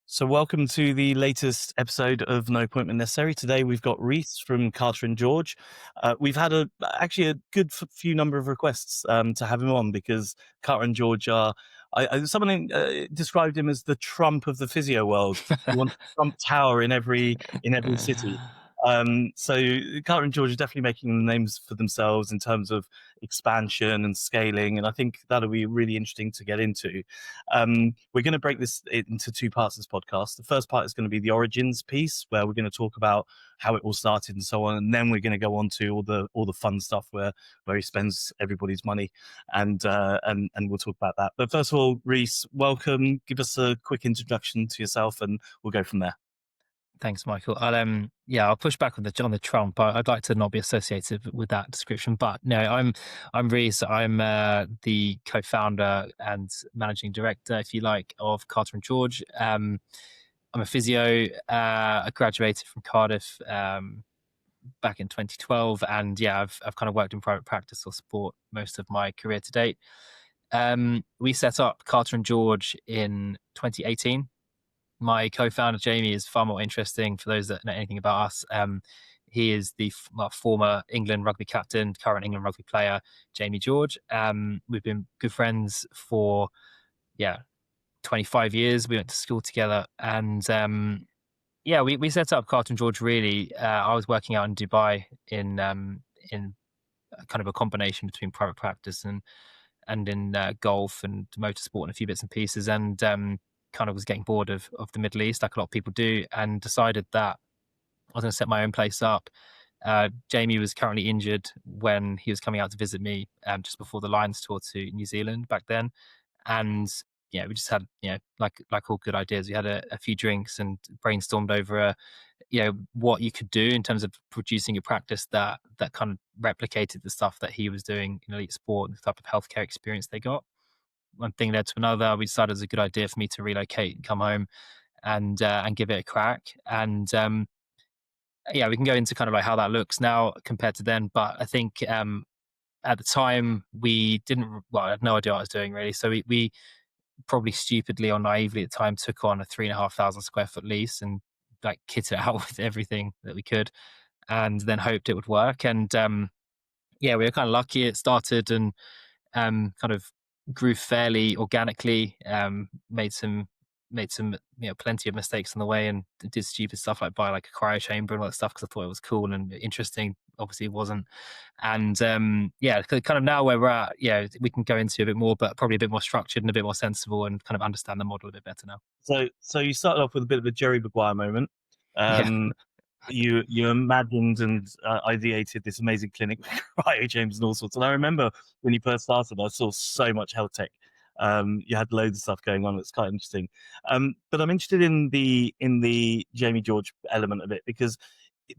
So, welcome to the latest episode of No Appointment Necessary. Today, we've got Rhys from Carter and George. We've had actually a good few number of requests to have him on because Carter and George are. Someone described him as the Trump of the physio world. He wants a Trump Tower in every city. So Carter and George are definitely making names for themselves in terms of expansion and scaling, and I think that'll be really interesting to get into. We're going to break this into two parts of this podcast. The first part is going to be the origins piece, where we're going to talk about how it all started and so on, and then we're going to go on to all the fun stuff where he spends everybody's money, and we'll talk about that. But first of all, Rhys, welcome. Give us a quick introduction to yourself, and we'll go from there. Thanks, Michael. I'll push back on the Trump. I'd like to not be associated with that description, but no, I'm Rhys. I'm the co-founder and managing director, if you like, of Carter and George. I'm a physio. I graduated from Cardiff back in 2012, and yeah, I've kind of worked in private practice or sport most of my career to date. We set up Carter and George in 2018. My co-founder Jamie is far more interesting for those that know anything about us. He is the former England rugby captain, current England rugby player, Jamie George. We've been good friends for 25 years. We went to school together, and we set up Carter and George. Really, I was working out in Dubai in kind of a combination between private practice and in golf and motorsport and a few bits and pieces, and kind of was getting bored of the Middle East, like a lot of people do, and decided that I was going to set my own place up. Jamie was currently injured when he was coming out to visit me just before the Lions tour to New Zealand back then. And yeah, we just had, like all good ideas, we had a few drinks and brainstormed over, what you could do in terms of producing a practice that kind of replicated the stuff that he was doing in elite sport and the type of healthcare experience they got. One thing led to another. We decided it was a good idea for me to relocate and come home and give it a crack. And we can go into kind of like how that looks now compared to then. But I think at the time we didn't. Well, I had no idea what I was doing really. So we probably stupidly or naively at the time took on a 3,500 square foot lease and like kitted it out with everything that we could, and then hoped it would work. And we were kind of lucky. It started and kind of grew fairly organically. Made some plenty of mistakes on the way, and did stupid stuff like buy like a cryo chamber and all that stuff because I thought it was cool and interesting. Obviously, it wasn't. And kind of now where we're at, we can go into a bit more, but probably a bit more structured and a bit more sensible, and kind of understand the model a bit better now. So you started off with a bit of a Jerry Maguire moment. Yeah, Um, you imagined and ideated this amazing clinic with cryo chambers and all sorts. And I remember when you first started, I saw so much health tech. You had loads of stuff going on. It's quite interesting. But I'm interested in the Jamie George element of it because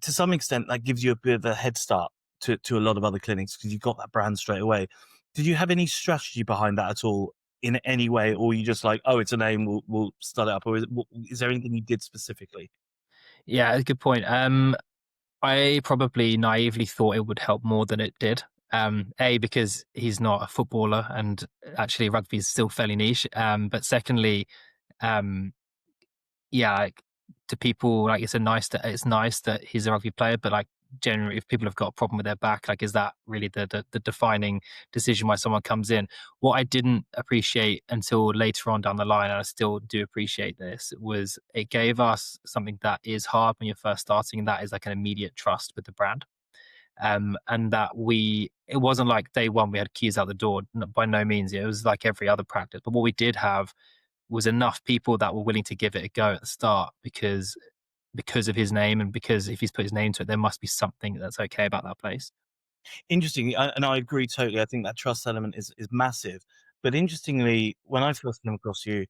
to some extent that gives you a bit of a head start to a lot of other clinics because you've got that brand straight away. Did you have any strategy behind that at all in any way, or you just like, oh, it's a name, we'll start it up, or is there anything you did specifically? yeah, good point. I probably naively thought it would help more than it did. Because he's not a footballer, and actually rugby is still fairly niche. But secondly, um, like, to people, like it's nice that he's a rugby player, but like generally, if people have got a problem with their back, like is that really the defining decision why someone comes in? What I didn't appreciate until later on down the line, and I still do appreciate this, was it gave us something that is hard when you're first starting, and that is like an immediate trust with the brand. And that it wasn't like day one we had keys out the door, by no means. It was like every other practice, but what we did have was enough people that were willing to give it a go at the start because of his name, and because if he's put his name to it, there must be something that's okay about that place. Interesting, and I agree totally. I think that trust element is massive. But interestingly, when I first came across you,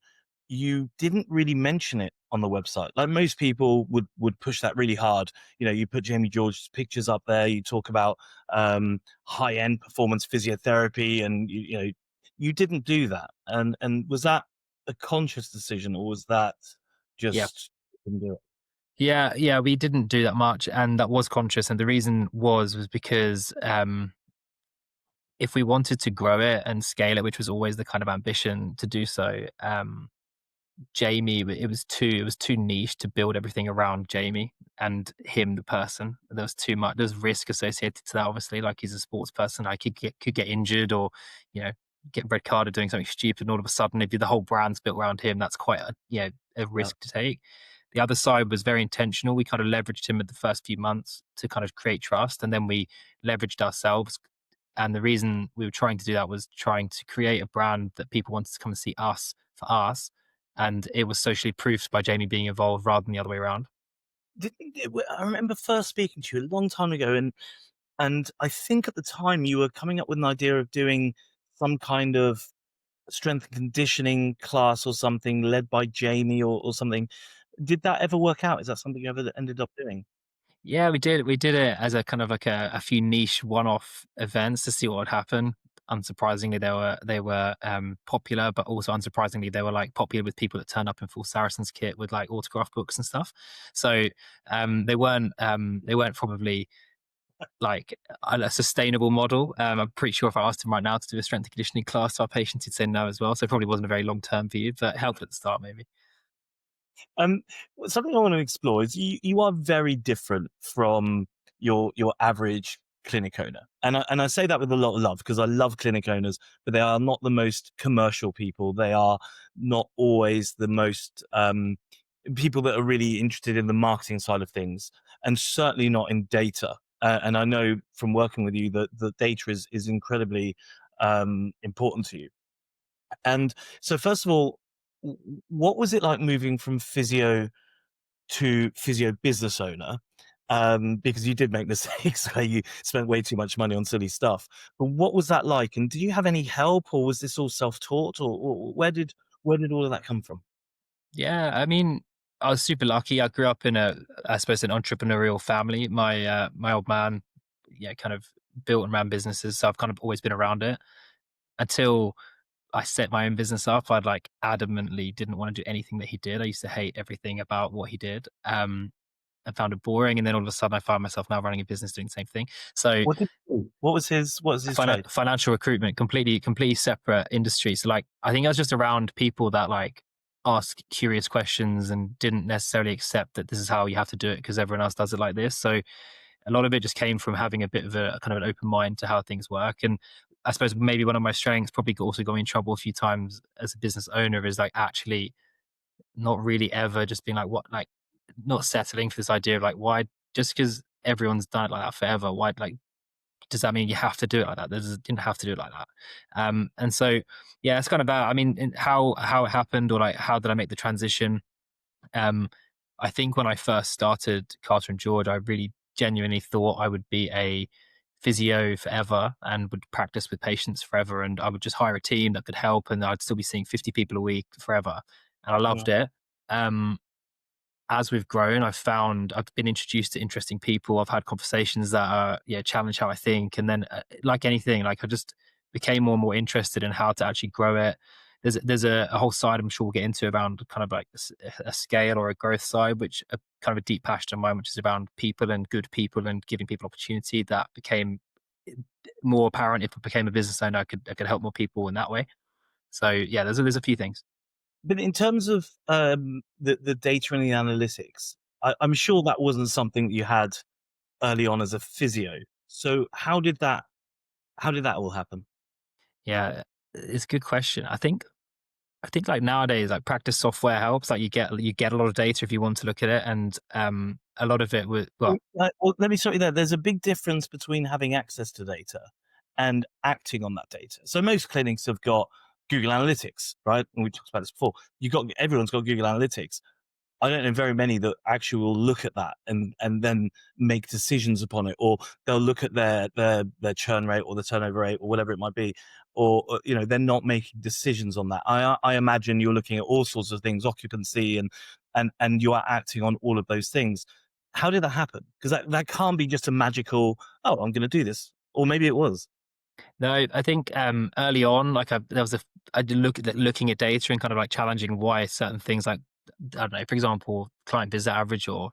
you didn't really mention it on the website. Like most people would push that really hard. You put Jamie George's pictures up there. You talk about high end performance physiotherapy, and you didn't do that. And was that a conscious decision, or was that Yeah. just didn't do it? Yeah, we didn't do that much, and that was conscious. And the reason was because if we wanted to grow it and scale it, which was always the kind of ambition to do so, Jamie, it was too niche to build everything around Jamie and him, the person. There was too much. There's risk associated to that. Obviously, like he's a sports person, like he could get injured or you know get red carded doing something stupid, and all of a sudden, if the whole brand's built around him, that's quite a Yeah. risk to take. The other side was very intentional. We kind of leveraged him at the first few months to kind of create trust, and then we leveraged ourselves. And the reason we were trying to do that was trying to create a brand that people wanted to come and see us for us, and it was socially proofed by Jamie being involved rather than the other way around. I remember first speaking to you a long time ago, and I think at the time you were coming up with an idea of doing some kind of strength and conditioning class or something led by Jamie or something. Did that ever work out? Is that something you ever ended up doing? Yeah, we did. We did it as a kind of like a few niche one-off events to see what would happen. Unsurprisingly, they were popular, but also unsurprisingly, they were like popular with people that turned up in full Saracens kit with like autograph books and stuff. So they weren't probably like a sustainable model. I'm pretty sure if I asked him right now to do a strength and conditioning class to our patients, he'd say no as well. So it probably wasn't a very long term for you, but it helped at the start maybe. Um, Something I want to explore is you are very different from your average clinic owner, and I say that with a lot of love because I love clinic owners, but they are not the most commercial people. They are not always the most people that are really interested in the marketing side of things, and certainly not in data. And I know from working with you that the data is incredibly important to you. And so, first of all, what was it like moving from physio to physio business owner? Because you did make mistakes where you spent way too much money on silly stuff. But what was that like? And did you have any help, or was this all self-taught, or where did all of that come from? Yeah, I mean, I was super lucky. I grew up in I suppose, an entrepreneurial family. My old man, yeah, kind of built and ran businesses, so I've kind of always been around it until I set my own business up. I'd like adamantly didn't want to do anything that he did. I used to hate everything about what he did. I found it boring, and then all of a sudden, I find myself now running a business doing the same thing. So What did he do? What was his trade? financial recruitment, completely separate industry. So like I think I was just around people that like ask curious questions and didn't necessarily accept that this is how you have to do it because everyone else does it like this. So a lot of it just came from having a bit of a kind of an open mind to how things work. And I suppose maybe one of my strengths probably also got me in trouble a few times as a business owner is like actually not really ever just being like what like not settling for this idea of like why just because everyone's done it like that forever, why like does that mean you have to do it like that? Didn't have to do it like that. And so, yeah, it's kind of about. I mean, how it happened, or like how did I make the transition? Um, I think when I first started Carter and George, I really genuinely thought I would be a physio forever and would practice with patients forever, and I would just hire a team that could help, and I'd still be seeing 50 people a week forever, and I Yeah. loved it. Um, as we've grown, I've been introduced to interesting people. I've had conversations that are challenge how I think, and then like anything, like I just became more and more interested in how to actually grow it. There's a whole side I'm sure we'll get into around kind of like a scale or a growth side, which a kind of a deep passion of mine, which is around people and good people and giving people opportunity. That became more apparent if I became a business owner. I could help more people in that way. So yeah, there's a few things. But in terms of the data and the analytics, I'm sure that wasn't something that you had early on as a physio. So how did that all happen? Yeah, it's a good question. I think like nowadays, like practice software helps. Like you get a lot of data if you want to look at it, and a lot of it was well, Well, let me stop you there. There's a big difference between having access to data and acting on that data. So most clinics have got Google Analytics, right? And we talked about this before. Everyone's got Google Analytics. I don't know very many that actually will look at that and then make decisions upon it, or they'll look at their churn rate or the turnover rate or whatever it might be, or they're not making decisions on that. I imagine you're looking at all sorts of things, occupancy and you are acting on all of those things. How did that happen? Because that can't be just a magical. Oh, I'm going to do this, or maybe it was. no, I think early on, like there was I did looking at data and kind of like challenging why certain things like I don't know, for example, client visit average or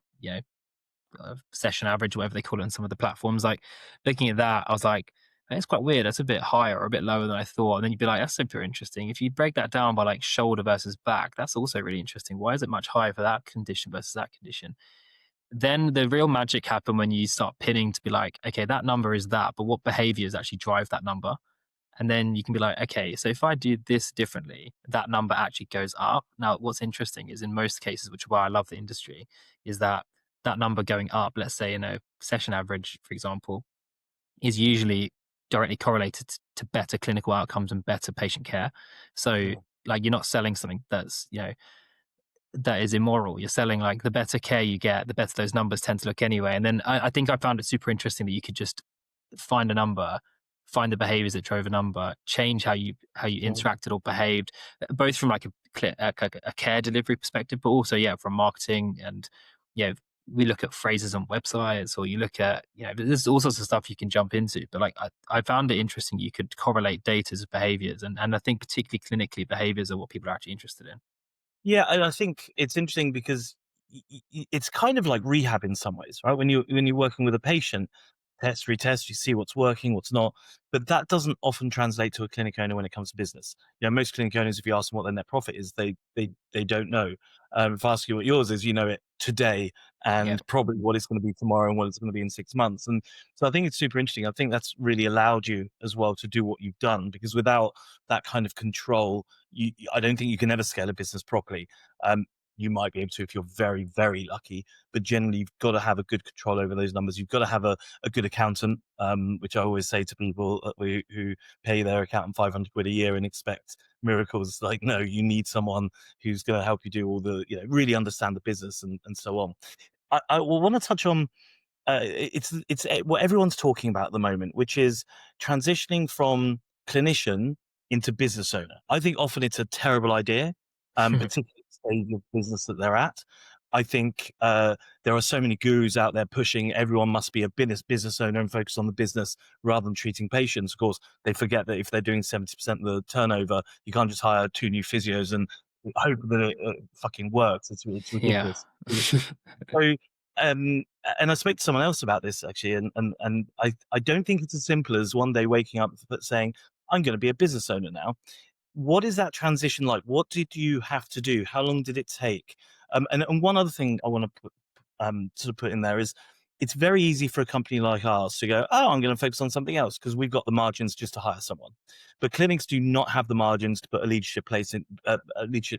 session average, whatever they call it on some of the platforms. Like looking at that, I was like, And it's quite weird. That's a bit higher or a bit lower than I thought. And then you'd be like, that's super interesting. If you break that down by like shoulder versus back, that's also really interesting. Why is it much higher for that condition versus that condition? Then the real magic happen when you start pinning to be like, okay, that number is that, but what behaviors actually drive that number? And then you can be like, okay, so if I do this differently, that number actually goes up. Now, what's interesting is in most cases, which is why I love the industry, is that that number going up, let's say in a session average, for example, is usually directly correlated to better clinical outcomes and better patient care. So, Yeah. like, you're not selling something that's, that is immoral. You're selling like the better care you get, the better those numbers tend to look anyway. And then I think I found it super interesting that you could just find a number, find the behaviors that drove a number, change how you Yeah. interacted or behaved, both from like a care delivery perspective, but also from marketing and yeah. We look at phrases on websites, or you look at there's all sorts of stuff you can jump into. But like I found it interesting. You could correlate data to behaviors, and I think particularly clinically, behaviors are what people are actually interested in. Yeah, and I think it's interesting because it's kind of like rehab in some ways, right? When you're working with a patient, test, retest, you see what's working, what's not. But that doesn't often translate to a clinic owner when it comes to business. Most clinic owners, if you ask them what their net profit is, they don't know. If I ask you what yours is, you know it today Yeah. and probably what it's going to be tomorrow and what it's going to be in 6 months. And so I think it's super interesting. I think that's really allowed you as well to do what you've done, because without that kind of control, I don't think you can ever scale a business properly. Um, you might be able to if you're very, very lucky, but generally you've got to have a good control over those numbers. You've got to have a good accountant, which I always say to people who pay their accountant 500 quid a year and expect miracles. Like, no, you need someone who's going to help you do all the, really understand the business and so on. I will want to touch on it's what everyone's talking about at the moment, which is transitioning from clinician into business owner. I think often it's a terrible idea, particularly at the stage of business that they're at. I think there are so many gurus out there pushing everyone must be a business owner and focus on the business rather than treating patients. Of course, they forget that if they're doing 70% of the turnover, you can't just hire two new physios and hope that it fucking works. It's Yeah. ridiculous. So, and I spoke to someone else about this actually, and I don't think it's as simple as one day waking up but saying, I'm going to be a business owner now. What is that transition like? What did you have to do? How long did it take? And one other thing I want to sort of put in there is it's very easy for a company like ours to go, oh, I'm going to focus on something else because we've got the margins just to hire someone. But clinics do not have the margins to put a leadership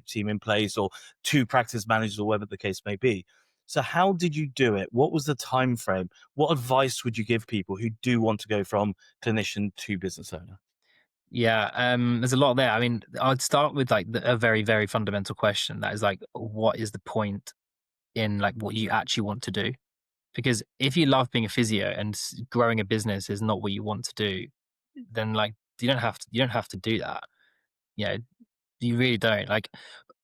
team in place, or two practice managers, or whatever the case may be. So how did you do it? What was the time frame? What advice would you give people who do want to go from clinician to business owner? Yeah, there's a lot there. I mean, I'd start with like a very, very fundamental question that is like, what is the point in like what you actually want to do? Because if you love being a physio and growing a business is not what you want to do, then like you don't have to do that. You know, you really don't. Like,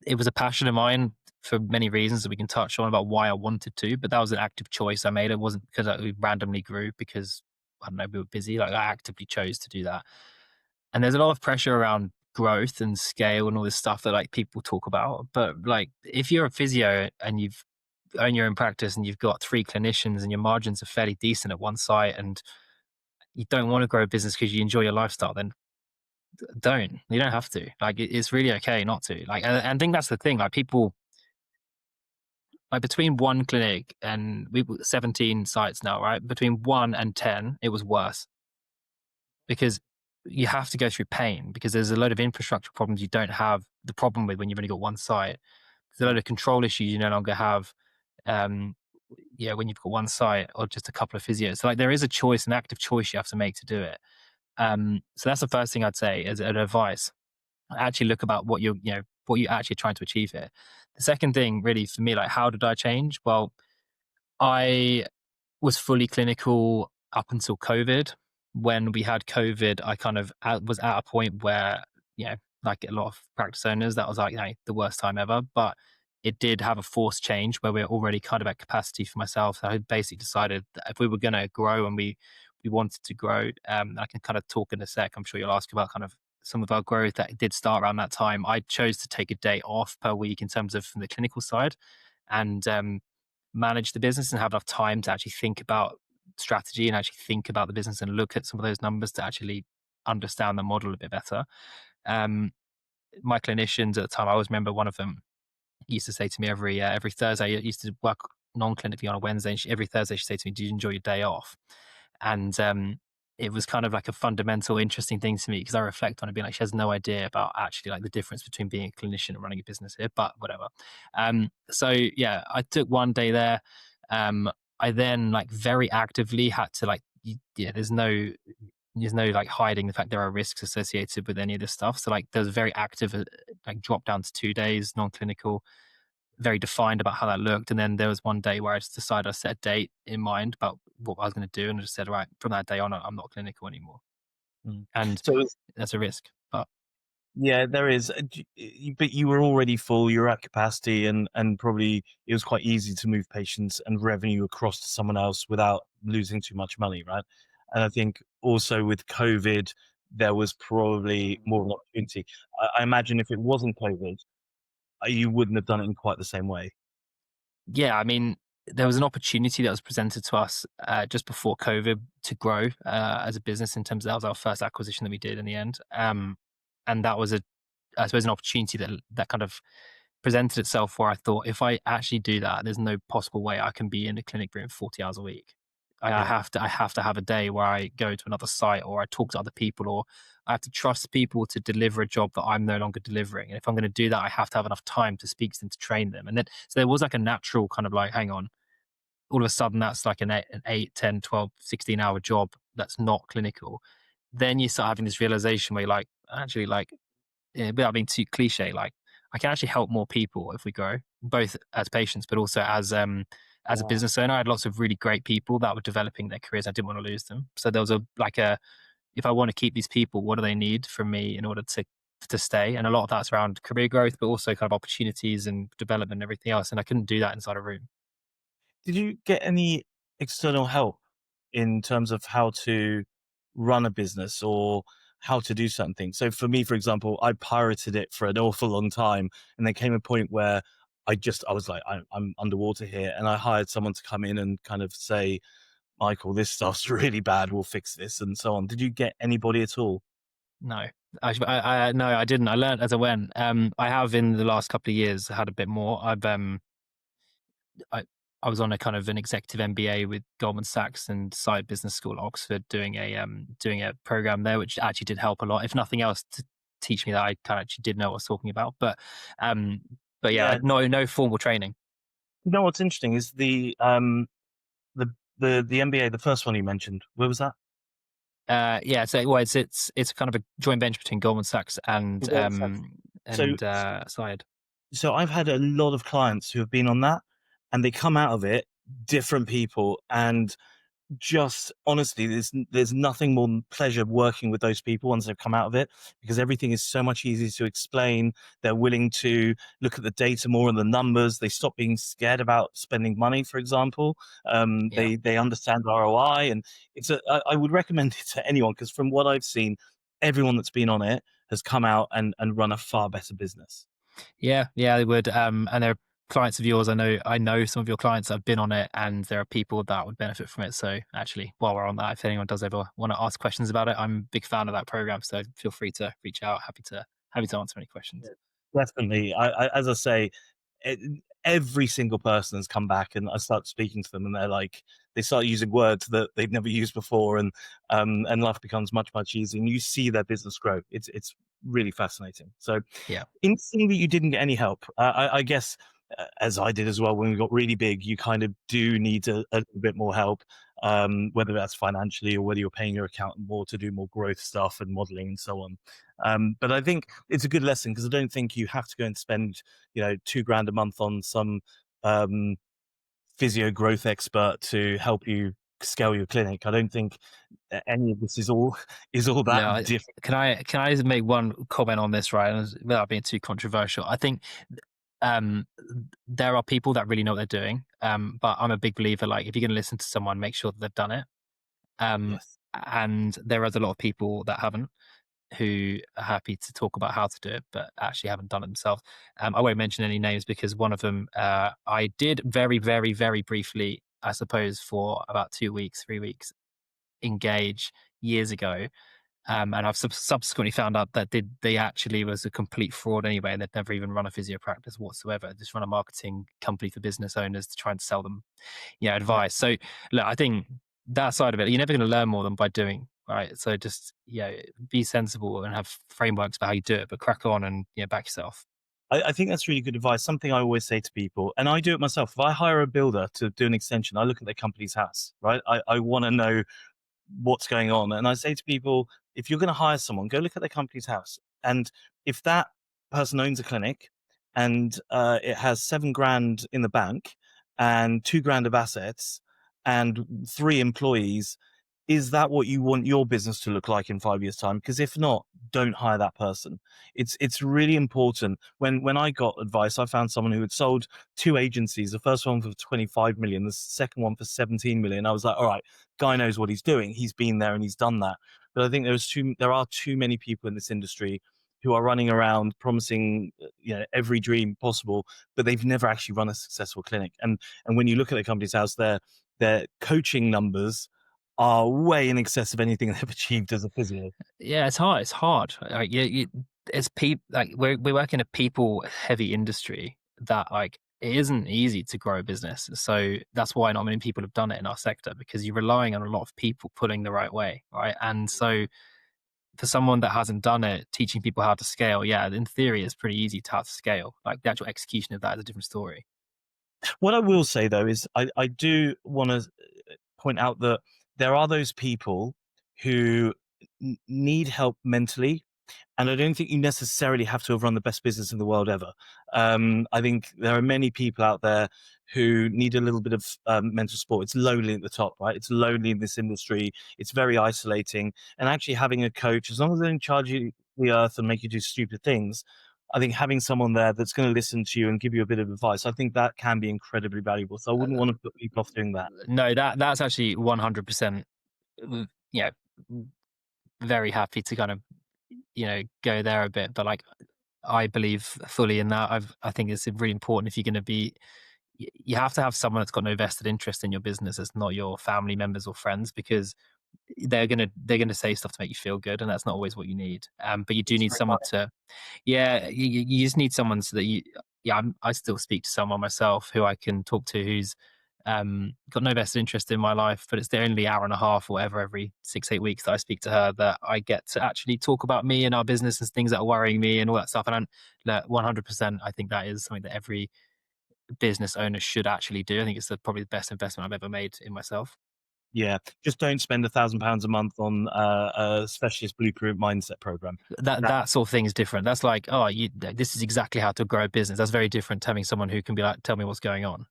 it was a passion of mine for many reasons that we can touch on about why I wanted to, but that was an active choice I made. It wasn't because we randomly grew because I don't know, we were busy. Like, I actively chose to do that. And there's a lot of pressure around growth and scale and all this stuff that like people talk about. But like, if you're a physio and you've own your own practice and you've got three clinicians and your margins are fairly decent at one site, and you don't want to grow a business because you enjoy your lifestyle, then don't. You don't have to. Like, it's really okay not to. Like, and I think that's the thing. Like, people, like, between one clinic and we've got 17 sites now, right? Between 1 and 10, it was worse because you have to go through pain because there's a load of infrastructure problems you don't have the problem with when you've only got one site. There's a load of control issues you no longer have. Um, yeah, when you've got one site or just a couple of physios. So like, there is a choice, an active choice you have to make to do it. So that's the first thing I'd say as an advice. Actually look about what you're actually trying to achieve here. The second thing really for me, like, how did I change? Well, I was fully clinical up until COVID. When we had COVID, I kind of was at a point where, like a lot of practice owners, that was like, the worst time ever. But it did have a forced change where we are already kind of at capacity for myself. I had basically decided that if we were going to grow and we wanted to grow, I can kind of talk in a sec. I'm sure you'll ask about kind of some of our growth that did start around that time. I chose to take a day off per week in terms of from the clinical side, and manage the business and have enough time to actually think about strategy and actually think about the business and look at some of those numbers to actually understand the model a bit better. Um, my clinicians at the time, I always remember one of them used to say to me every Thursday. I used to work non-clinically on a Wednesday, and every Thursday she'd say to me, "Do you enjoy your day off?" And it was kind of like a fundamental, interesting thing to me because I reflect on it, being like, she has no idea about actually like the difference between being a clinician and running a business here, but whatever. So yeah, I took one day there. I then like very actively had to like, yeah, there's no like hiding the fact there are risks associated with any of this stuff. So like there's a very active like drop down to 2 days non-clinical, very defined about how that looked. And then there was one day where I just decided I set a date in mind about what I was going to do, and I just said, right, from that day on, I'm not clinical anymore, Mm. and So it's, that's a risk. But yeah, there is, but you were already full. You're at capacity, and probably it was quite easy to move patients and revenue across to someone else without losing too much money, right? And I think also with COVID, there was probably more of an opportunity. I imagine if it wasn't COVID, you wouldn't have done it in quite the same way. yeah, I mean, there was an opportunity that was presented to us just before COVID to grow as a business. In terms of that was our first acquisition that we did in the end, and that was I suppose an opportunity that kind of presented itself where I thought, if I actually do that, there's no possible way I can be in a clinic room 40 hours a week. Yeah, I have to have a day where I go to another site or I talk to other people, or I have to trust people to deliver a job that I'm no longer delivering. And if I'm going to do that, I have to have enough time to speak to them, to train them. And then, so there was like a natural kind of like, hang on, all of a sudden that's like an 8, 10, 12, 16 hour job that's not clinical. Then you start having this realization where you're like, actually, like, yeah, without being too cliche, like I can actually help more people if we grow, both as patients, but also as a yeah. business owner. I had lots of really great people that were developing their careers. I didn't want to lose them. So there was a like a if I want to keep these people, what do they need from me in order to stay? And a lot of that's around career growth, but also kind of opportunities and development and everything else. And I couldn't do that inside a room. Did you get any external help in terms of how to run a business or how to do certain things? So for me, for example, I pirated it for an awful long time, and there came a point where I was like, I'm underwater here, and I hired someone to come in and kind of say, Michael, this stuff's really bad. We'll fix this, and so on. Did you get anybody at all? No, no, I didn't. I learned as I went. I have in the last couple of years had a bit more. I I was on a kind of an executive MBA with Goldman Sachs and Side Business School at Oxford, doing a program there, which actually did help a lot, if nothing else, to teach me that I kind of actually did know what I was talking about. Um, but yeah, Yeah. no formal training. You know what's interesting is the the MBA, the first one you mentioned. Where was that? Yeah, so well, it's kind of a joint venture between Goldman Sachs The Goldman Sachs. So Side. so I've had a lot of clients who have been on that, and they come out of it different people, and just honestly, there's nothing more than pleasure working with those people once they've come out of it, because everything is so much easier to explain. They're willing to look at the data more and the numbers. They stop being scared about spending money, for example. Yeah. They understand ROI, and I would recommend it to anyone, because from what I've seen, everyone that's been on it has come out and run a far better business. Yeah, they would. And there are clients of yours. I know some of your clients that have been on it, and there are people that would benefit from it. So actually, while we're on that, if anyone does ever want to ask questions about it, I'm a big fan of that program. So feel free to reach out. Happy to answer any questions. Definitely. As I say, it, every single person has come back, and I start speaking to them, and they're like, they start using words that they've never used before, and life becomes much easier, and you see their business grow. It's really fascinating. So, Yeah. instantly that you didn't get any help, I guess, as I did as well, when we got really big, you kind of do need a little bit more help, whether that's financially or whether you're paying your accountant more to do more growth stuff and modeling and so on. But I think it's a good lesson, because I don't think you have to go and spend, 2 grand a month on some um, physio growth expert to help you scale your clinic. I don't think any of this is all is all that No, different. can I just make one comment on this, right? Without being too controversial, I think um, there are people that really know what they're doing. But I'm a big believer, like if you're going to listen to someone, make sure that they've done it. Um, Yes. and there is a lot of people that haven't, who are happy to talk about how to do it, but actually haven't done it themselves. I won't mention any names because one of them I did very, very, very briefly I suppose, for about 2 weeks, 3 weeks, engage years ago. And I've subsequently found out that they actually was a complete fraud anyway. They'd never even run a physio practice whatsoever. Just run a marketing company for business owners to try and sell them, Yeah. advice. So look, I think that side of it, you're never going to learn more than by doing. Right. So just be sensible and have frameworks for how you do it, but crack on and back yourself. I think that's really good advice. Something I always say to people, and I do it myself. If I hire a builder to do an extension, I look at their company's house, right? I want to know what's going on. And I say to people, if you're going to hire someone, go look at their company's house. And if that person owns a clinic and it has 7 grand in the bank and 2 grand of assets and 3 employees, is that what you want your business to look like in 5 years' time? Because if not, don't hire that person. It's really important. When I got advice, I found someone who had sold 2 agencies. The first one for 25 million, the second one for 17 million. I was like, all right, guy knows what he's doing. He's been there and he's done that. But I think there are too many people in this industry who are running around promising every dream possible, but they've never actually run a successful clinic. And when you look at the company's house, their coaching numbers are way in excess of anything they've achieved as a physio. Yeah, it's hard. It's hard. Like it's people like we work in a people heavy industry that it isn't easy to grow a business. So that's why not many people have done it in our sector, because you're relying on a lot of people pulling the right way, right? And so for someone that hasn't done it, teaching people how to scale, yeah, in theory, it's pretty easy to how to scale. Like the actual execution of that is a different story. What I will say though is I do want to point out that there are those people who need help mentally. And I don't think you necessarily have to have run the best business in the world ever. I think there are many people out there who need a little bit of mental support. It's lonely at the top, right? It's lonely in this industry. It's very isolating. And actually having a coach, as long as they don't charge you the earth and make you do stupid things, I think having someone there that's going to listen to you and give you a bit of advice, I think that can be incredibly valuable. So I wouldn't want to put people off doing that. No, that's actually 100%. Yeah, very happy to kind of go there a bit, but I believe fully in that. I think it's really important if you're going to be. You have to have someone that's got no vested interest in your business. It's not your family members or friends, because they're gonna say stuff to make you feel good, and that's not always what you need. But you do It's need very someone hard. to, yeah, you just need someone so that I still speak to someone myself who I can talk to who's got no vested interest in my life, but it's the only hour and a half or whatever every 6 8 weeks that I speak to her, that I get to actually talk about me and our business and things that are worrying me and all that stuff. And I'm 100%. I think that is something that every business owner should actually do. I think it's probably the best investment I've ever made in myself. Yeah, just don't spend £1,000 a month on a specialist blueprint mindset program. That That sort of thing is different. That's like, oh, this is exactly how to grow a business. That's very different to having someone who can be like, tell me what's going on.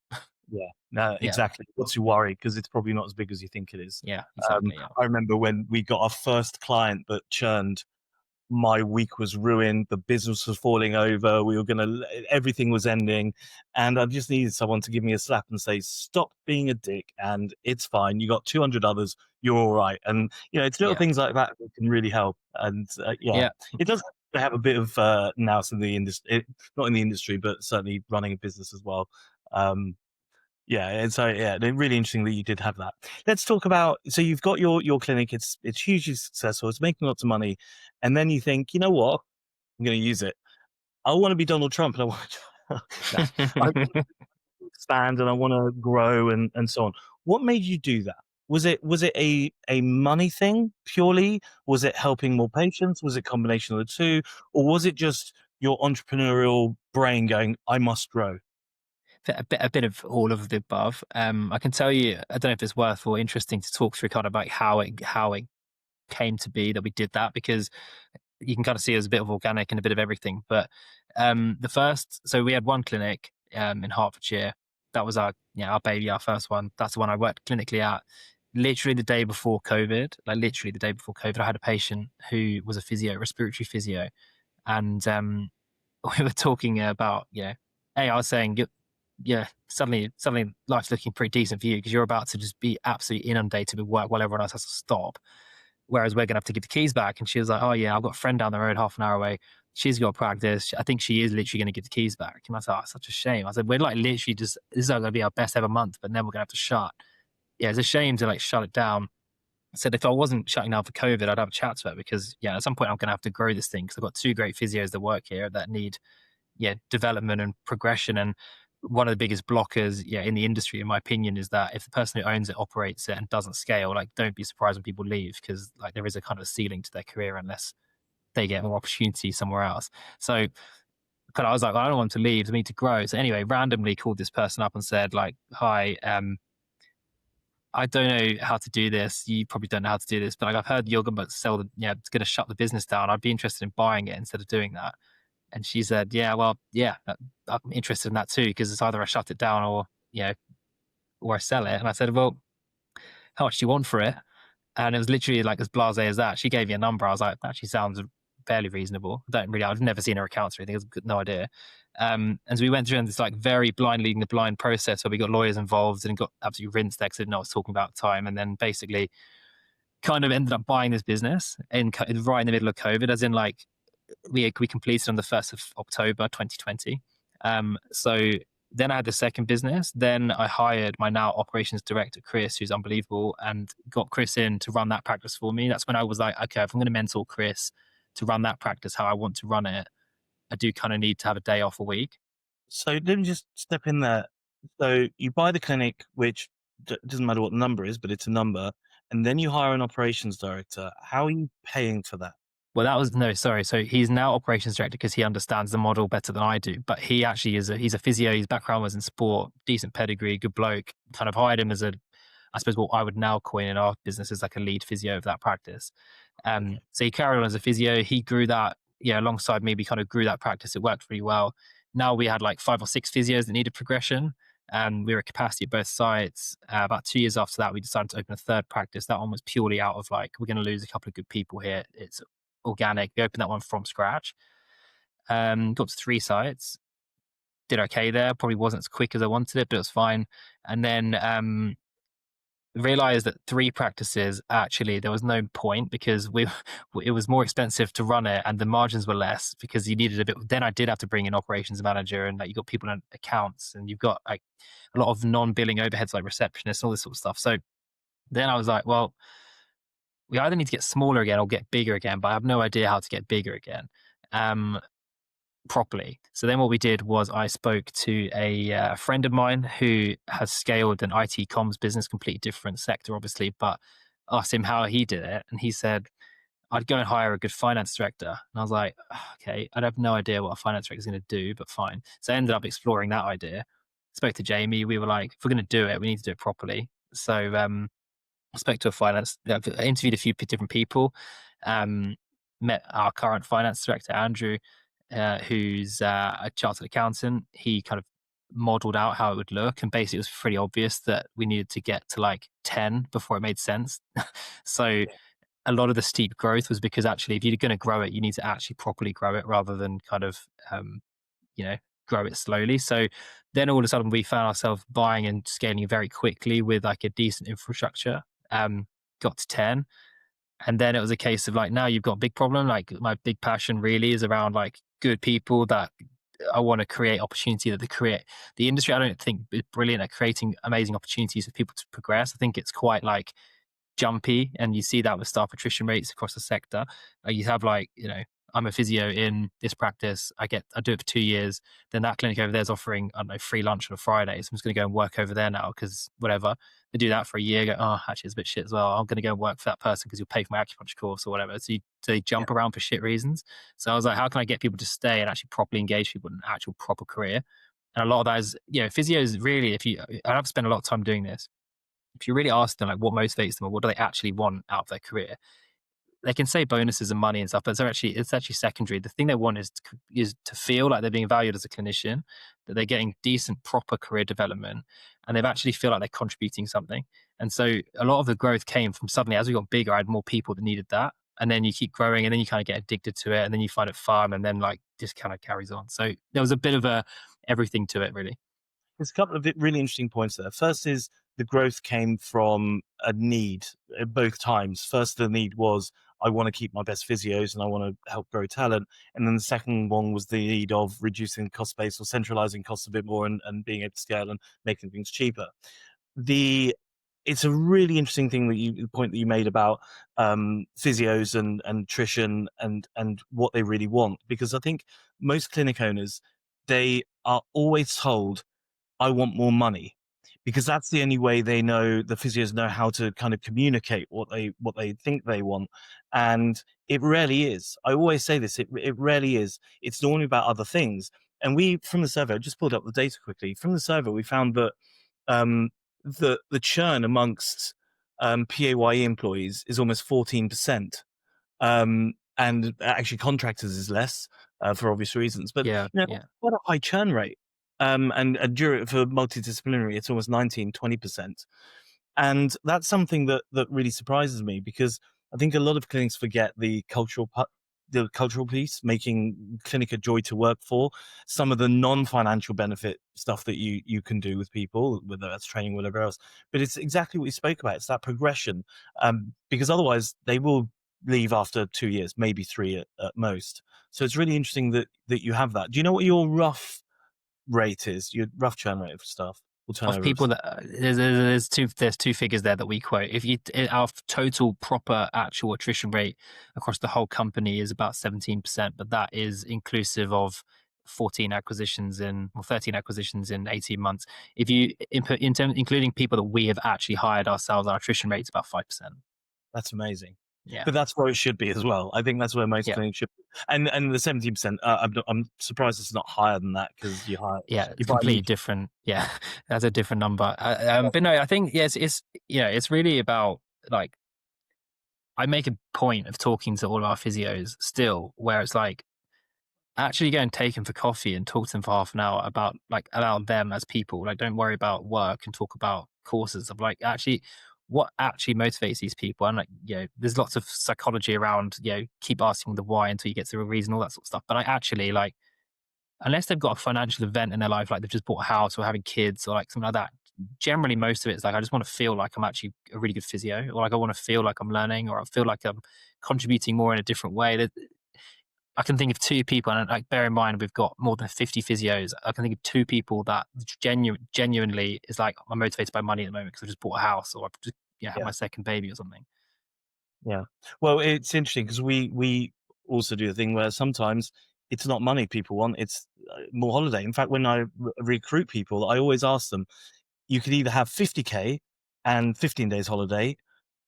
Yeah, no, Yeah, exactly. What's your worry? Because it's probably not as big as you think it is. yeah, exactly. Yeah, I remember when we got our first client that churned, my week was ruined. The business was falling over. We were everything was ending. And I just needed someone to give me a slap and say, stop being a dick and it's fine. You got 200 others. You're all right. And, it's little yeah, things like that that can really help. And yeah, yeah. it does have a bit of nous in the industry, not in the industry, but certainly running a business as well. Um, yeah, and so yeah, really interesting that you did have that. Let's talk about, so you've got your clinic. It's hugely successful. It's making lots of money, and then you think, you know what? I'm going to use it. I want to be Donald Trump, and I want to, nah, I want to expand and I want to grow and so on. What made you do that? Was it a money thing purely? Was it helping more patients? Was it a combination of the two, or was it just your entrepreneurial brain going, I must grow? A bit of all of the above. I can tell you, I don't know if it's worth or interesting to talk through kind of like how it came to be that we did that, because you can kind of see it as a bit of organic and a bit of everything. But so we had one clinic in Hertfordshire. That was our baby, our first one. That's the one I worked clinically at. Literally the day before COVID, I had a patient who was a physio, respiratory physio, and we were talking about, I was saying, yeah, suddenly life's looking pretty decent for you because you're about to just be absolutely inundated with work while everyone else has to stop. Whereas we're going to have to give the keys back. And she was like, oh, yeah, I've got a friend down the road, half an hour away. she's got practice. I think she is literally going to get the keys back. And I thought, oh, such a shame. I said, we're like literally just, this is going to be our best ever month, but then we're going to have to shut. Yeah, it's a shame to like shut it down. I said, if I wasn't shutting down for COVID, I'd have a chat to her because, yeah, at some point I'm going to have to grow this thing because I've got two great physios that work here that need, yeah, development and progression. And one of the biggest blockers, yeah, in the industry, in my opinion, is that if the person who owns it operates it and doesn't scale, like, don't be surprised when people leave because like there is a kind of ceiling to their career unless they get more opportunity somewhere else. So kind of, I was like, well, I don't want to leave. I need to grow. So anyway, randomly called this person up and said, like, hi, I don't know how to do this. You probably don't know how to do this, but like I've heard you're going to sell the, yeah, it's going to shut the business down. I'd be interested in buying it instead of doing that. And she said, yeah, well, yeah, I'm interested in that too because it's either I shut it down or you know, or I sell it. And I said, well, how much do you want for it? And it was literally like as blasé as that. She gave me a number. I was like, that actually sounds fairly reasonable. I don't really, I've never seen her accounts or anything. I've got no idea. And so we went through this like very blind leading the blind process where we got lawyers involved and got absolutely rinsed there because I didn't know what I was talking about at the time. And then basically kind of ended up buying this business right in the middle of COVID, as in like we completed on the 1st of October 2020. So then I had the second business. Then I hired my now operations director, Chris, who's unbelievable, and got Chris in to run that practice for me. That's when I was like, okay, if I'm going to mentor Chris to run that practice how I want to run it, I do kind of need to have a day off a week. So let me just step in there. So you buy the clinic, which doesn't matter what the number is, but it's a number, and then you hire an operations director. How are you paying for that? Well, that was no, sorry. So he's now operations director because he understands the model better than I do. But he actually he's a physio. His background was in sport, decent pedigree, good bloke. Kind of hired him as a, I suppose what I would now coin in our business as like a lead physio of that practice. Okay. So he carried on as a physio. He grew that, yeah, alongside me. We kind of grew that practice. It worked really well. Now we had like 5 or 6 physios that needed progression. We were at capacity at both sites. About 2 years after that, we decided to open a third practice. That one was purely out of like, we're going to lose a couple of good people here. It's organic. We opened that one from scratch. Got to 3 sites. Did okay there. Probably wasn't as quick as I wanted it, but it was fine. And then realized that 3 practices actually there was no point because we it was more expensive to run it and the margins were less because you needed a bit. Then I did have to bring in operations manager and like you got people in accounts and you've got like a lot of non-billing overheads like receptionists and all this sort of stuff. So then I was like, well, we either need to get smaller again or get bigger again, but I have no idea how to get bigger again. Properly. So then what we did was I spoke to a friend of mine who has scaled an IT comms business, completely different sector, obviously, but asked him how he did it. And he said, I'd go and hire a good finance director. And I was like, okay, I'd have no idea what a finance director is going to do, but fine. So I ended up exploring that idea. Spoke to Jamie. We were like, if we're going to do it, we need to do it properly. So I spoke to a finance, I interviewed a few different people, met our current finance director, Andrew, who's a chartered accountant. He kind of modeled out how it would look. And basically, it was pretty obvious that we needed to get to like 10 before it made sense. So a lot of the steep growth was because actually, if you're going to grow it, you need to actually properly grow it rather than kind of, you know, grow it slowly. So then all of a sudden, we found ourselves buying and scaling very quickly with like a decent infrastructure. Got to 10. And then it was a case of like, now you've got a big problem. Like my big passion really is around like good people that I want to create opportunity that they create. The industry, I don't think is brilliant at creating amazing opportunities for people to progress. I think it's quite like jumpy, and you see that with staff attrition rates across the sector. You have like, you know, I'm a physio in this practice. I do it for 2 years. Then that clinic over there is offering, I don't know, free lunch on a Friday. So I'm just going to go and work over there now because whatever. They do that for a year. Go, oh, actually, it's a bit shit as well. I'm going to go and work for that person because you'll pay for my acupuncture course or whatever. So they Yeah. jump around for shit reasons. So I was like, how can I get people to stay and actually properly engage people in an actual proper career? And a lot of that is, you know, physios really, I've spent a lot of time doing this. If you really ask them like what motivates them or what do they actually want out of their career, they can say bonuses and money and stuff, but it's actually secondary. The thing they want is to feel like they're being valued as a clinician, that they're getting decent, proper career development, and they actually feel like they're contributing something. And so a lot of the growth came from suddenly as we got bigger, I had more people that needed that. And then you keep growing, and then you kind of get addicted to it, and then you find it fun, and then like just kind of carries on. So there was a bit of a everything to it, really. There's a couple of really interesting points there. First is the growth came from a need at both times. First, the need was I want to keep my best physios and I want to help grow talent. And then the second one was the need of reducing the cost base or centralizing costs a bit more and being able to scale and making things cheaper. The It's a really interesting thing that the point that you made about physios and nutrition and what they really want, because I think most clinic owners, they are always told, I want more money, because that's the only way they know, the physios know how to kind of communicate what they think they want. And it rarely is. I always say this, it rarely is. It's normally about other things. And we, from the survey, I just pulled up the data quickly. From the survey, we found that um, the churn amongst PAYE employees is almost 14%. And actually contractors is less, for obvious reasons. But Yeah, you know, yeah. what a high churn rate. And for multidisciplinary, it's almost 19-20%. And that's something that really surprises me, because I think a lot of clinics forget the cultural piece, making clinic a joy to work for. Some of the non-financial benefit stuff that you can do with people, whether that's training, whatever else. But it's exactly what you spoke about. It's that progression, because otherwise they will leave after 2 years, maybe three at most. So it's really interesting that you have that. Do you know what your rough rate is? Your rough churn rate of staff or Of turnover of people staff? that there's two figures there that we quote. If you Our total proper actual attrition rate across the whole company is about 17%, but that is inclusive of 14 acquisitions in or 13 acquisitions in 18 months. If you input including people that we have actually hired ourselves, our attrition rate is about 5%. That's amazing. Yeah, But that's where it should be as well. I think that's where most yeah, clinics should be. And the 17%, I'm surprised it's not higher than that, because yeah. you It's buy completely me. different. Yeah, that's a different number. But no, I think yes, it's really about like I make a point of talking to all of our physios still, where it's like actually go and take them for coffee and talk to them for half an hour about them as people. Like, don't worry about work and talk about courses of like actually what actually motivates these people. And like, there's lots of psychology around, keep asking the why until you get to a reason, all that sort of stuff. But I actually like, unless they've got a financial event in their life, like they've just bought a house or having kids or like something like that, generally most of it is like, I just want to feel like I'm actually a really good physio, or like I want to feel like I'm learning, or I feel like I'm contributing more in a different way. I can think of two people, and like bear in mind we've got more than 50 physios. I can think of two people that genuinely is like, I'm motivated by money at the moment because I just bought a house or I've just had Yeah, my second baby or something. yeah. Well, it's interesting because we also do the thing where sometimes it's not money people want, it's more holiday. In fact, when I recruit people, I always ask them, you could either have 50K and 15 days holiday,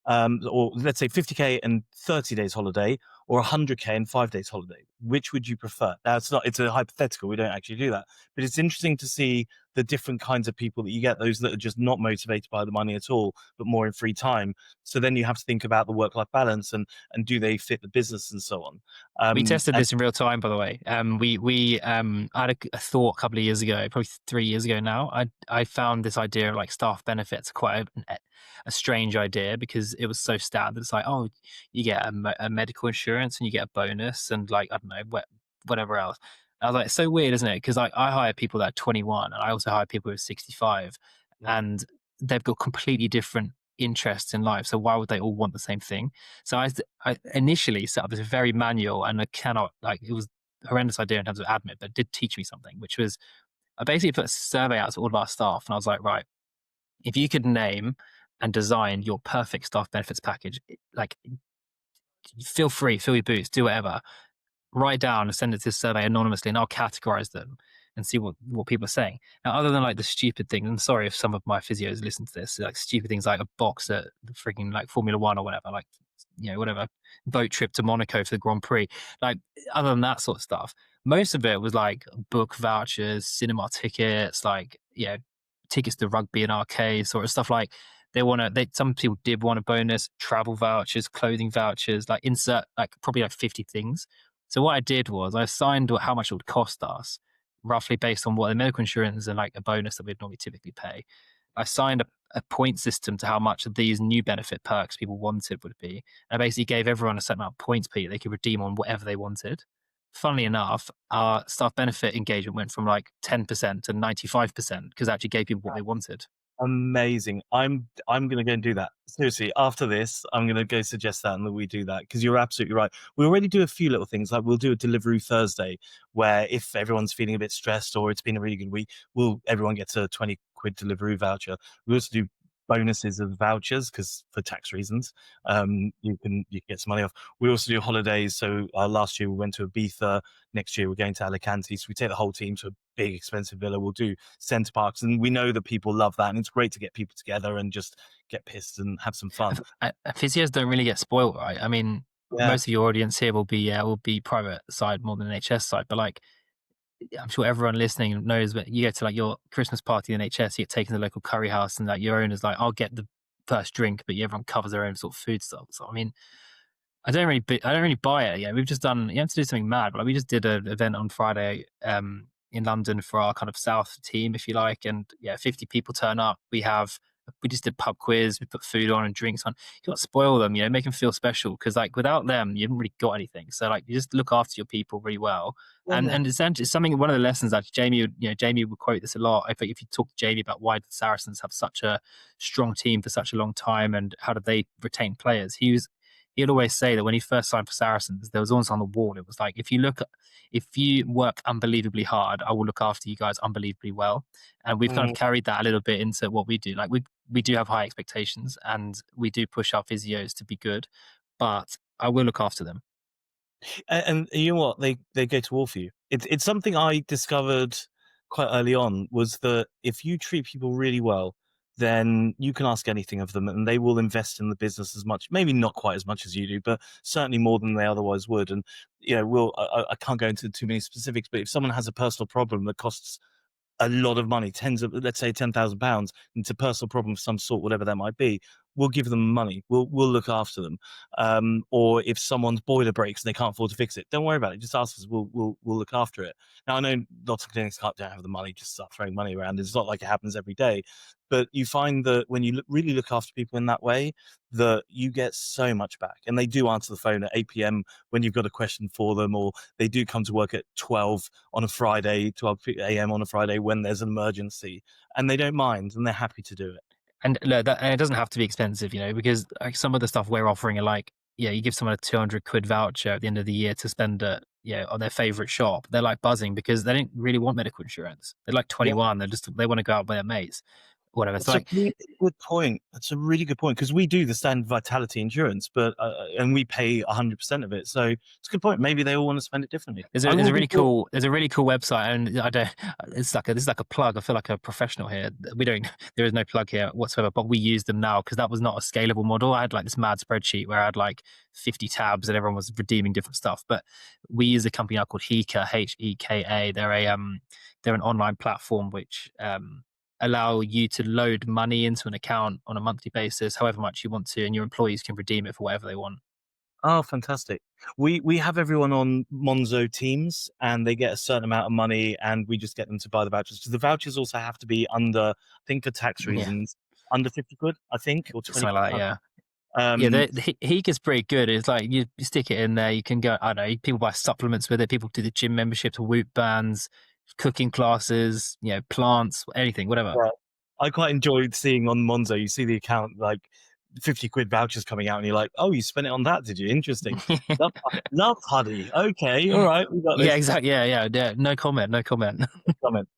or let's say 50K and 30 days holiday, or 100K and 5 days holiday. Which would you prefer? Now, it's a hypothetical. We don't actually do that, but it's interesting to see the different kinds of people that you get. Those that are just not motivated by the money at all, but more in free time. So then you have to think about the work-life balance and do they fit the business and so on. We tested And this in real time, by the way. I had a thought a couple of years ago, probably 3 years ago now. I found this idea of like staff benefits quite a strange idea because it was so standard. It's like, oh, you get a medical insurance and you get a bonus and like I don't know whatever else. I was like, it's so weird, isn't it? Because I hire people that are 21 and I also hire people who are 65, yeah, and they've got completely different interests in life. So why would they all want the same thing? So I initially set up this very manual, and I cannot like it was a horrendous idea in terms of admin, but it did teach me something, which was I basically put a survey out to all of our staff, and I was like, right, if you could name and design your perfect staff benefits package, like feel free, fill your boots, do whatever, write down and send it to this survey anonymously, and I'll categorize them and see what people are saying. Now, other than like the stupid things, and sorry if some of my physios listen to this, like stupid things like a box at the freaking like Formula One or whatever, like whatever boat trip to Monaco for the Grand Prix. Like other than that sort of stuff, most of it was like book vouchers, cinema tickets, like tickets to rugby and arcades, sort of stuff like some people did want a bonus, travel vouchers, clothing vouchers, like insert like probably like 50 things. So what I did was I assigned how much it would cost us, roughly based on what the medical insurance and like a bonus that we'd normally typically pay. I assigned a point system to how much of these new benefit perks people wanted would be. And I basically gave everyone a certain amount of points per year they could redeem on whatever they wanted. Funnily enough, our staff benefit engagement went from like 10% to 95% because it actually gave people what they wanted. Amazing. I'm gonna go and do that. Seriously, after this, I'm gonna go suggest that and that we do that because you're absolutely right. We already do a few little things, like we'll do a delivery Thursday where if everyone's feeling a bit stressed or it's been a really good week, everyone gets a 20 quid delivery voucher. We also do bonuses of vouchers because for tax reasons, you can get some money off. We also do holidays. So last year we went to Ibiza. Next year we're going to Alicante. So we take the whole team to a big expensive villa. We'll do Center Parks, and we know that people love that, and it's great to get people together and just get pissed and have some fun. Physios don't really get spoiled, right? I mean, Yeah. most of your audience here will be private side more than NHS side, but like I'm sure everyone listening knows that you go to like your Christmas party in NHS, you get taken to the local curry house, and like your owner's like, I'll get the first drink, but everyone covers their own sort of food stuff. So I mean, I don't really buy it. Yeah, we've just done. You have to do something mad, but like, we just did an event on Friday in London for our kind of South team, if you like, and yeah, 50 people turn up. We just did pub quiz. We put food on and drinks on. You got to spoil them, make them feel special because like without them, you haven't really got anything. So like you just look after your people really well, and Yeah. it's something. One of the lessons that Jamie would quote this a lot. I think if you talk to Jamie about why the Saracens have such a strong team for such a long time and how did they retain players, he'd always say that when he first signed for Saracens, there was always on the wall. It was like, if you work unbelievably hard, I will look after you guys unbelievably well. And we've kind of Mm. carried that a little bit into what we do. Like we do have high expectations and we do push our physios to be good, but I will look after them. And you know what? They go to war for you. It's something I discovered quite early on was that if you treat people really well, then you can ask anything of them, and they will invest in the business as much. Maybe not quite as much as you do, but certainly more than they otherwise would. And I can't go into too many specifics, but if someone has a personal problem that costs a lot of money, tens of, let's say, £10,000 into personal problem of some sort, whatever that might be, we'll give them money. We'll look after them. Or if someone's boiler breaks and they can't afford to fix it, don't worry about it. Just ask us. We'll look after it. Now I know lots of clinics don't have the money. Just start throwing money around. It's not like it happens every day, but you find that when you really look after people in that way, that you get so much back. And they do answer the phone at 8 p.m. when you've got a question for them, or they do come to work at 12 on a Friday, 12 a.m. on a Friday when there's an emergency, and they don't mind and they're happy to do it. And look, and it doesn't have to be expensive, because like some of the stuff we're offering are like, yeah, you give someone a 200 quid voucher at the end of the year to spend on their favorite shop. They're like buzzing because they don't really want medical insurance. They're like Yeah. 21. They want to go out with their mates, whatever. So That's a like, really good point. That's a really good point because we do the standard vitality insurance, but and we pay 100% of it. So it's a good point. Maybe they all want to spend it differently. I there's will a be. there's a really cool website, and I don't. This is like a plug. I feel like a professional here. We don't. There is no plug here whatsoever, but we use them now because that was not a scalable model. I had like this mad spreadsheet where I had like 50 tabs and everyone was redeeming different stuff. But we use a company now called Heka, Heka. They're an online platform which allow you to load money into an account on a monthly basis, however much you want to, and your employees can redeem it for whatever they want. Oh, fantastic. We have everyone on Monzo Teams, and they get a certain amount of money, and we just get them to buy the vouchers. Because the vouchers also have to be under, I think for tax Yeah, reasons, under 50 quid, I think, or 20 something like that. quid. Yeah. Yeah, Um, the Heek is pretty good. It's like you stick it in there. You can go. I don't know. People buy supplements with it. People do the gym memberships, Whoop bands, cooking classes. Plants, anything, whatever. yeah. I quite enjoyed seeing on Monzo, you see the account like 50 quid vouchers coming out, and you're like, oh, you spent it on that, did you? Interesting. Love, love honey. Okay, all right, we got Yeah, this. exactly. Yeah. No comment. No comment. Comment.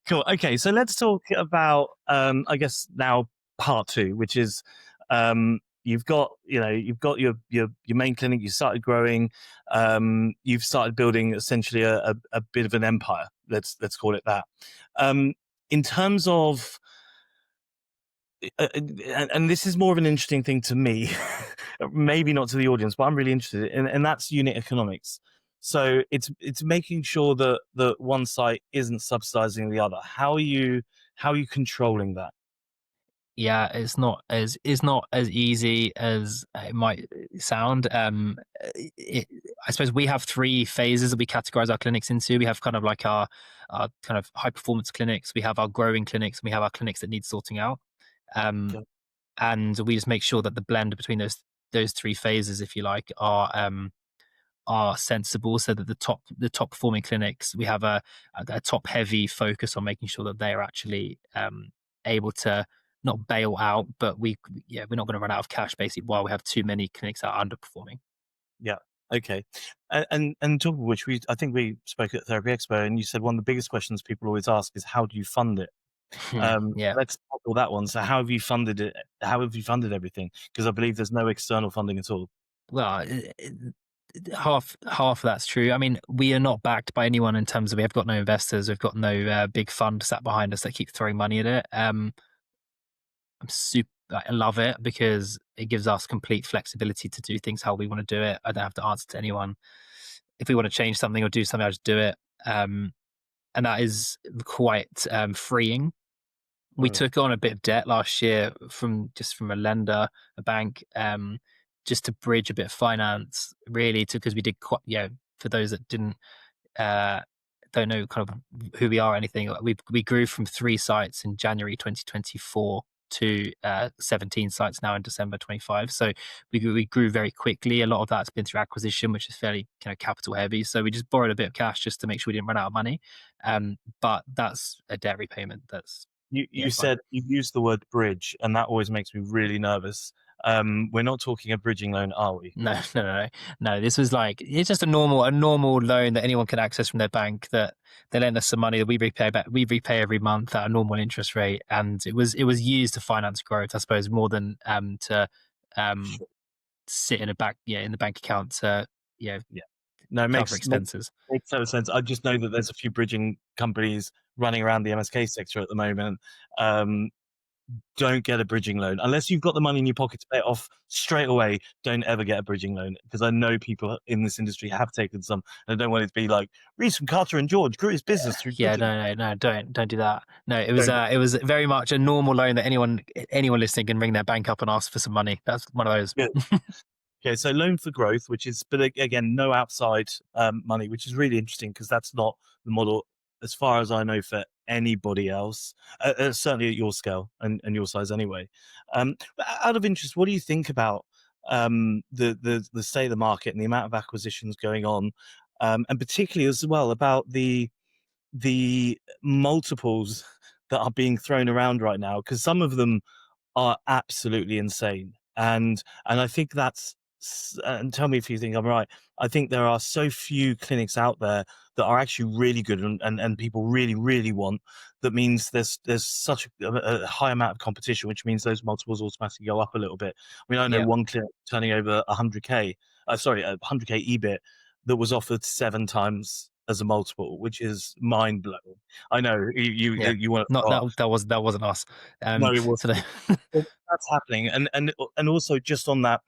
Cool. Okay, so let's talk about I guess now part two, which is you've got your main clinic, you started growing, you've started building essentially a bit of an empire. Let's call it that. In terms of and this is more of an interesting thing to me, maybe not to the audience, but I'm really interested in, and that's unit economics. So it's making sure that one site isn't subsidizing the other. How are you controlling that? Yeah, it's not as easy as it might sound. I suppose we have three phases that we categorize our clinics into. We have kind of like our kind of high performance clinics. We have our growing clinics. And we have our clinics that need sorting out. Um, Okay. and we just make sure that the blend between those three phases, if you like, are sensible, so that the top performing clinics, we have a top heavy focus on making sure that they are actually able to not bail out, but we're not going to run out of cash basically while we have too many clinics that are underperforming. Yeah. Okay. And talk of which, I think we spoke at Therapy Expo, and you said one of the biggest questions people always ask is how do you fund it? Yeah. Let's tackle that one. So how have you funded it? How have you funded everything? Because I believe there's no external funding at all. Well, half of that's true. I mean, we are not backed by anyone in terms of we have got no investors, we've got no big fund sat behind us that keep throwing money at it. I love it because it gives us complete flexibility to do things how we want to do it. I don't have to answer to anyone. If we want to change something or do something, I just do it. And that is quite freeing. We Mm. took on a bit of debt last year from a lender, a bank, just to bridge a bit of finance, really, because we did quite, for those that didn't uh, don't know kind of who we are or anything, like, we grew from 3 sites in January 2024 to 17 sites now in December 25. So we grew very quickly. A lot of that's been through acquisition, which is fairly kind of capital heavy. So we just borrowed a bit of cash just to make sure we didn't run out of money. But that's a debt repayment. That's You fine. said you used the word bridge, and that always makes me really nervous. We're not talking a bridging loan, are we? No, no. This was like it's just a normal loan that anyone can access from their bank. That they lend us some money that we repay back. We repay every month at a normal interest rate, and it was used to finance growth, I suppose, more than to um, Sure. sit in a back in the bank account to Yeah. No, it cover makes expenses. total sense. I just know that there's a few bridging companies running around the MSK sector at the moment. Um, don't get a bridging loan unless you've got the money in your pocket to pay it off straight away. Don't ever get a bridging loan because I know people in this industry have taken some, and I don't want it to be like Rhys from Carter and George grew his business through Yeah, bridging. no, don't do that. No, it was Don't. uh, it was very much a normal loan that anyone listening can ring their bank up and ask for some money. That's one of those. Good. Okay, so loan for growth, which is, but again, no outside money, which is really interesting because that's not the model, as far as I know, for anybody else. Certainly at your scale and your size, anyway. But out of interest, what do you think about the state of the market and the amount of acquisitions going on, and particularly as well about the multiples that are being thrown around right now? Because some of them are absolutely insane. And I think and tell me if you think I'm right. I think there are so few clinics out there that are actually really good and people really, really want. That means there's such a high amount of competition, which means those multiples automatically go up a little bit. I mean, I know Yeah, one clinic turning over 100K, 100K EBIT that was offered 7 times as a multiple, which is mind blowing. I know yeah. you want to Not throw up. that wasn't us. No, it So wasn't. Well, that's happening, and also just on that,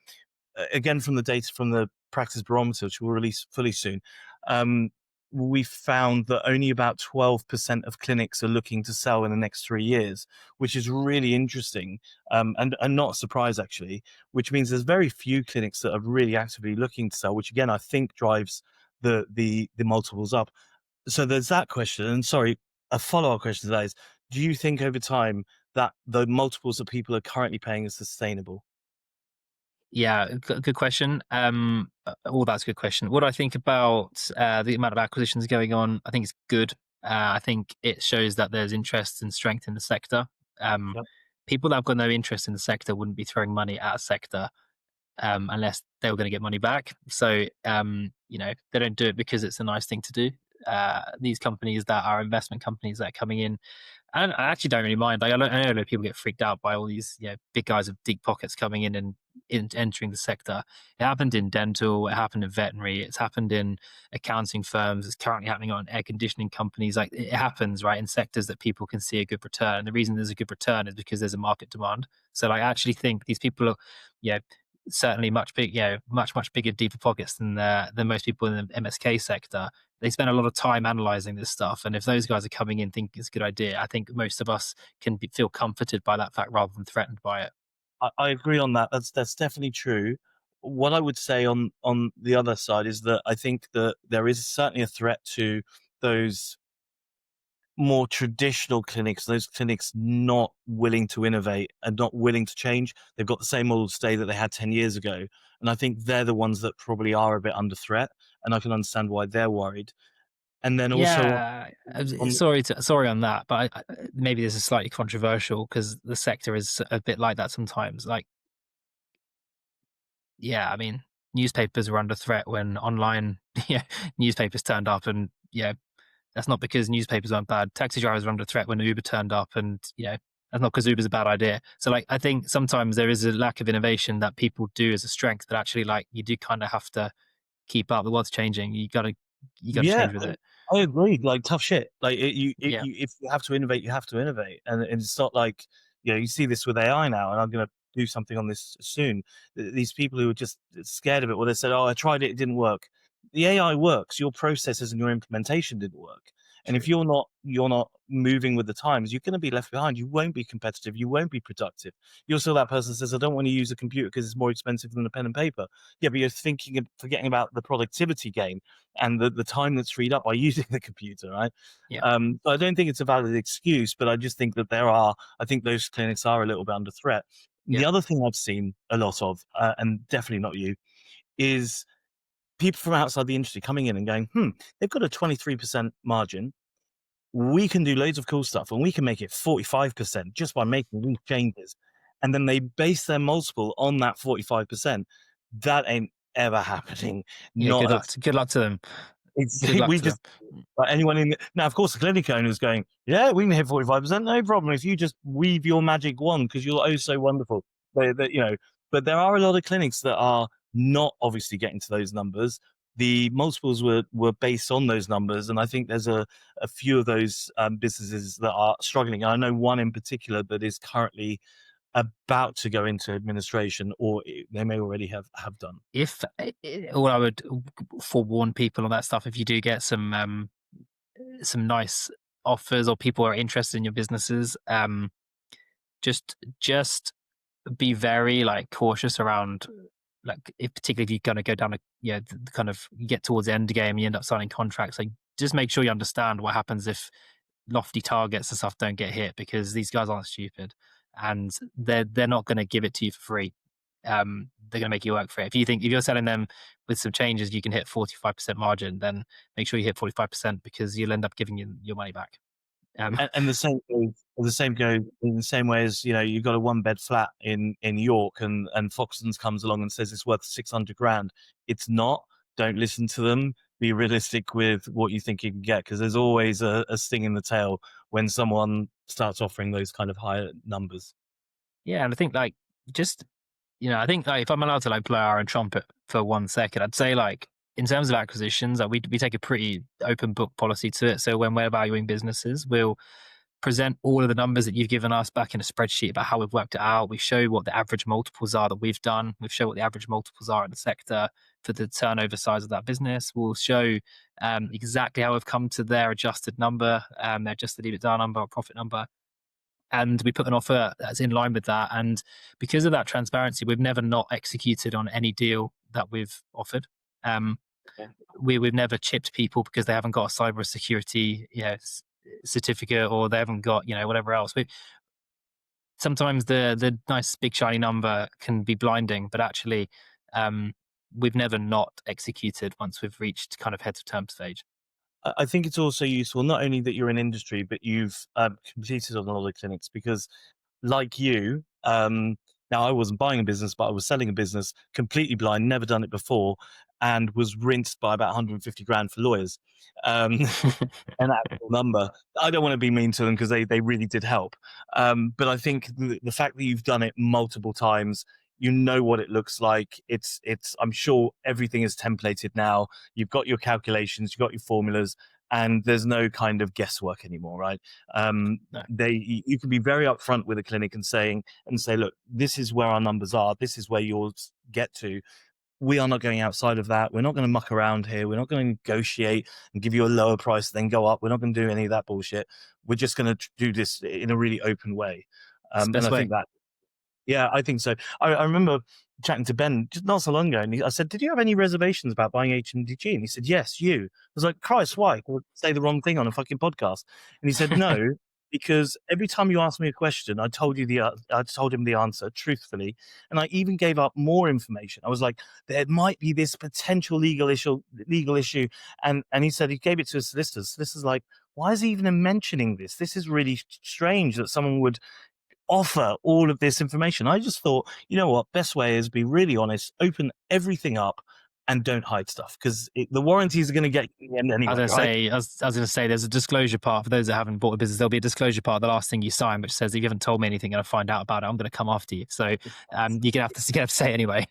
again from the data from the practice barometer, which we'll release fully soon, um, we found that only about 12% of clinics are looking to sell in the next 3 years, which is really interesting, and not a surprise actually. Which means there's very few clinics that are really actively looking to sell, which again I think drives the multiples up. So there's that question. And sorry, a follow-up question to that is, do you think over time that the multiples that people are currently paying is sustainable? yeah, good question. All that's a good question. What do I think about the amount of acquisitions going on? I think it's good. I think it shows that there's interest and strength in the sector. Um, Yep. People that have got no interest in the sector wouldn't be throwing money at a sector unless they were going to get money back. So, they don't do it because it's a nice thing to do. These companies that are investment companies that are coming in, I actually don't really mind. Like, I know people get freaked out by all these big guys with deep pockets coming in and entering the sector. It happened in dental, it happened in veterinary, it's happened in accounting firms, it's currently happening on air conditioning companies. Like, it happens right in sectors that people can see a good return. And the reason there's a good return is because there's a market demand. So, like, I actually think these people are, yeah, certainly much bigger, deeper pockets than most people in the MSK sector. They spend a lot of time analyzing this stuff, and if those guys are coming in thinking it's a good idea, I think most of us feel comforted by that fact rather than threatened by it. I agree on that. That's definitely true. What I would say on the other side is that I think that there is certainly a threat to those more traditional clinics, those clinics not willing to innovate and not willing to change. They've got the same model today that they had 10 years ago. And I think they're the ones that probably are a bit under threat. And I can understand why they're worried. and then also Yeah, on sorry on that, but maybe this is slightly controversial because the sector is a bit like that sometimes. Like, yeah, I mean, newspapers were under threat when online yeah, newspapers turned up, and yeah, that's not because newspapers aren't bad. Taxi drivers were under threat when Uber turned up, and that's not because Uber's a bad idea. So, like, I think sometimes there is a lack of innovation that people do as a strength, but actually, like, you do kind of have to keep up. The world's changing. You got to yeah, change with it. I agree. Like tough shit. Like Yeah, if you have to innovate, you have to innovate, and it's not like you see this with AI now, and I'm going to do something on this soon. These people who are just scared of it, well, they said, "Oh, I tried it, it didn't work." The AI works. Your processes and your implementation didn't work, and if true. you're not moving with the times, you're going to be left behind. You won't be competitive. You won't be productive. You're still that person who says, "I don't want to use a computer because it's more expensive than a pen and paper." Yeah, but you're thinking and forgetting about the productivity gain and the time that's freed up by using the computer, right? Yeah, So I don't think it's a valid excuse, but I just think that I think those clinics are a little bit under threat. yeah, The other thing I've seen a lot of, and definitely not you, is people from outside the industry coming in and going, they've got a 23% margin. We can do loads of cool stuff and we can make it 45% just by making these changes. And then they base their multiple on that 45%. That ain't ever happening. yeah. Not at Good luck to them. it's Good luck we to them. just like anyone in now, of course, the clinic owner is going, yeah, we can hit 45%, no problem. If you just weave your magic wand, because you're oh so wonderful. But there are a lot of clinics that are not obviously getting to those numbers. The multiples were based on those numbers, and I think there's a few of those businesses that are struggling. I know one in particular that is currently about to go into administration, or they may already have done. If Or I would forewarn people on that stuff. If you do get some nice offers or people are interested in your businesses, just be very like cautious around, like, if particularly if you're going to go down a the kind of, you get towards the end game, you end up signing contracts. Like, just make sure you understand what happens if lofty targets and stuff don't get hit, because these guys aren't stupid, and they're not going to give it to you for free. They're going to make you work for it. If you're selling them with some changes, you can hit 45% margin, then make sure you hit 45%, because you'll end up giving your money back. Um, And the same goes in the same way as you've got a one bed flat in York, and Foxtons comes along and says it's worth 600 grand. It's not. Don't listen to them. Be realistic with what you think you can get, because there's always a sting in the tail when someone starts offering those kind of higher numbers. yeah, and I think, like, just I think, like, if I'm allowed to, like, blow our own trumpet for 1 second, I'd say, like, in terms of acquisitions, like, we take a pretty open book policy to it. So when we're valuing businesses, we'll present all of the numbers that you've given us back in a spreadsheet about how we've worked it out. We show what the average multiples are that we've done. We show what the average multiples are in the sector for the turnover size of that business. We'll show exactly how we've come to their adjusted number, their adjusted EBITDA number or profit number. And we put an offer that's in line with that. And because of that transparency, we've never not executed on any deal that we've offered. Um, we've never chipped people because they haven't got a cyber security certificate, or they haven't got whatever else. Sometimes the nice big shiny number can be blinding, but actually, um, we've never not executed once we've reached kind of heads of term stage. I think it's also useful not only that you're in industry, but you've completed on a lot of clinics, because like you, now I wasn't buying a business, but I was selling a business completely blind, never done it before, and was rinsed by about 150 grand for lawyers. Um, an actual number. I don't want to be mean to them, because they really did help. But I think the fact that you've done it multiple times, you know what it looks like. I'm sure everything is templated now. You've got your calculations, you've got your formulas, and there's no kind of guesswork anymore, right? No, You can be very upfront with a clinic and say, look, this is where our numbers are. This is where yours get to. We are not going outside of that. We're not going to muck around here. We're not going to negotiate and give you a lower price, then go up. We're not going to do any of that bullshit. We're just going to do this in a really open way. it's the And best I way. think that, yeah, I think so. I remember chatting to Ben just not so long ago, and I said, "Did you have any reservations about buying HMDG?" And he said, "Yes, you." I was like, "Christ, why? I would say the wrong thing on a fucking podcast." And he said, "No." because every time you asked me a question, I told him the answer truthfully, and I even gave up more information. I was like, there might be this potential legal issue, and he said he gave it to his solicitors. This is like, why is he even mentioning this? This is really strange that someone would offer all of this information. I just thought, you know what, best way is be really honest, open everything up, and don't hide stuff because the warranties are going to get you in the end I was anyway, going to right? say, I was going to say, there's a disclosure part for those that haven't bought a business. There'll be a disclosure part, the last thing you sign, which says if you haven't told me anything and I find out about it, I'm going to come after you. So you're gonna have to say it anyway.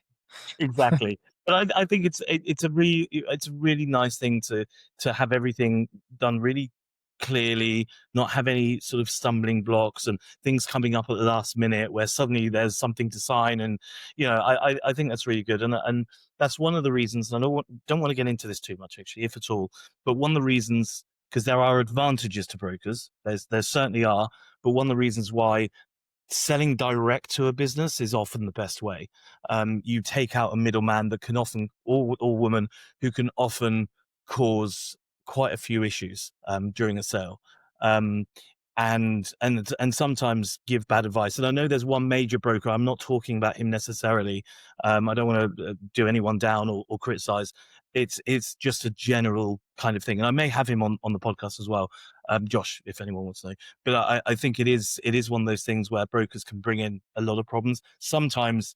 Exactly. But I think it's a really nice thing to have everything done really clearly, not have any sort of stumbling blocks and things coming up at the last minute where suddenly there's something to sign. And I think that's really good. And that's one of the reasons. And don't want to get into this too much actually, if at all. But one of the reasons, because there are advantages to brokers, there certainly are. But one of the reasons why selling direct to a business is often the best way. You take out a middleman that can often, or woman, who can often cause quite a few issues during a sale. Um, and sometimes give bad advice. And I know there's one major broker. I'm not talking about him necessarily. I don't want to do anyone down or criticize. It's just a general kind of thing, and I may have him on the podcast as well, Josh, if anyone wants to know. But I think it is one of those things where brokers can bring in a lot of problems. Sometimes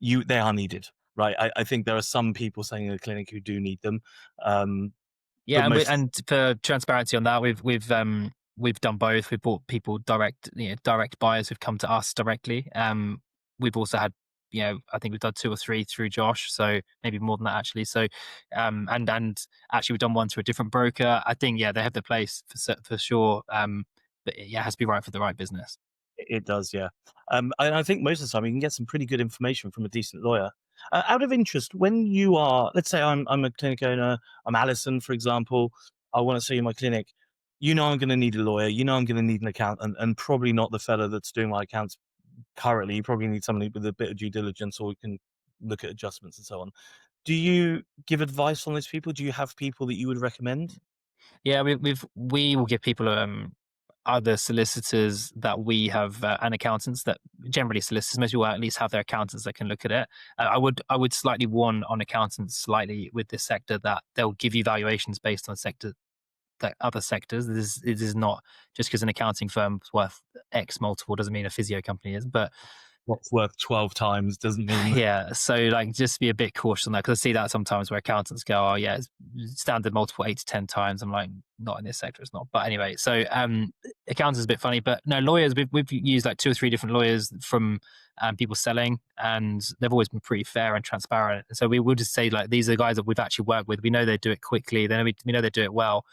they are needed, right? I think there are some people saying in the clinic who do need them, but Yeah, most and for transparency on that, we've done both. We've bought people direct, direct buyers who've come to us directly. We've also had, I think we've done two or three through Josh, so maybe more than that actually. So, and actually we've done one through a different broker. I think they have their place for sure. But yeah, it has to be right for the right business. It does, yeah. And I think most of the time you can get some pretty good information from a decent lawyer. Out of interest, when you are, let's say I'm a clinic owner, I'm Alison, for example, I want to see my clinic. You know I'm going to need a lawyer. You know I'm going to need an accountant, and probably not the fella that's doing my accounts currently. You probably need somebody with a bit of due diligence, or we can look at adjustments and so on. Do you give advice on those people? Do you have people that you would recommend? Yeah, we will give people other solicitors that we have and accountants that generally solicitors most people at least have their accountants that can look at it. I would slightly warn on accountants slightly with this sector that they'll give you valuations based on sector that other sectors. This is not just because an accounting firm's worth X multiple doesn't mean a physio company is, but What's worth 12 times doesn't mean. yeah, so like just be a bit cautious on that because I see that sometimes where accountants go, oh yeah, it's standard multiple 8 to 10 times. I'm like, not in this sector, it's not. But anyway, so accountants is a bit funny, but no, lawyers we've used like two or three different lawyers from people selling, and they've always been pretty fair and transparent. So we will just say like these are the guys that we've actually worked with. We know they do it quickly. We know they do it well.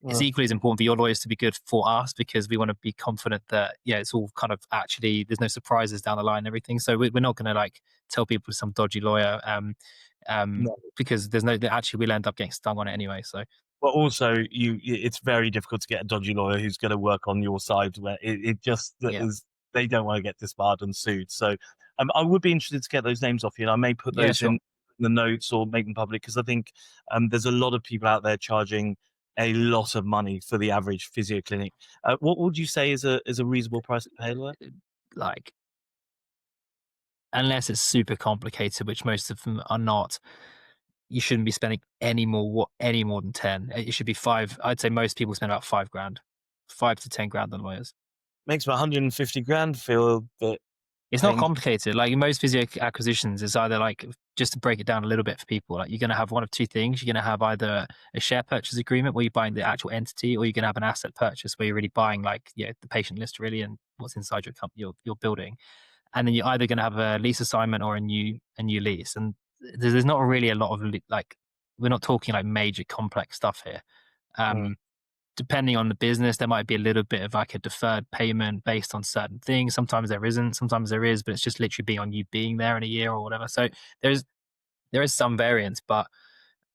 It's equally as important for your lawyers to be good for us because we want to be confident that it's all kind of actually there's no surprises down the line and everything. So we're not going to like tell people some dodgy lawyer No. because there's no actually we'll end up getting stung on it anyway. So But also, it's very difficult to get a dodgy lawyer who's going to work on your side. Where it just yeah, is, they don't want to get disbarred and sued. So, I would be interested to get those names off you, and I may put yeah, those sure. in the notes or make them public because I think there's a lot of people out there charging a lot of money for the average physio clinic. What would you say is a reasonable price to pay? Lawyer? Like unless it's super complicated, which most of them are not. You shouldn't be spending any more than 10. It should be five. I'd say most people spend about 5 grand, 5 to 10 grand on lawyers. Makes about 150 grand feel a bit It's not painful. complicated. Like in most physio acquisitions, it's either like just to break it down a little bit for people. Like you're going to have one of two things. You're going to have either a share purchase agreement where you're buying the actual entity, or you're going to have an asset purchase where you're really buying like the patient list really and what's inside your company, your building. And then you're either going to have a lease assignment or a new lease. And there's not really a lot of like we're not talking like major complex stuff here. Mm, Depending on the business, there might be a little bit of like a deferred payment based on certain things. Sometimes there isn't, sometimes there is, but it's just literally being on you being there in a year or whatever. So there is some variance, but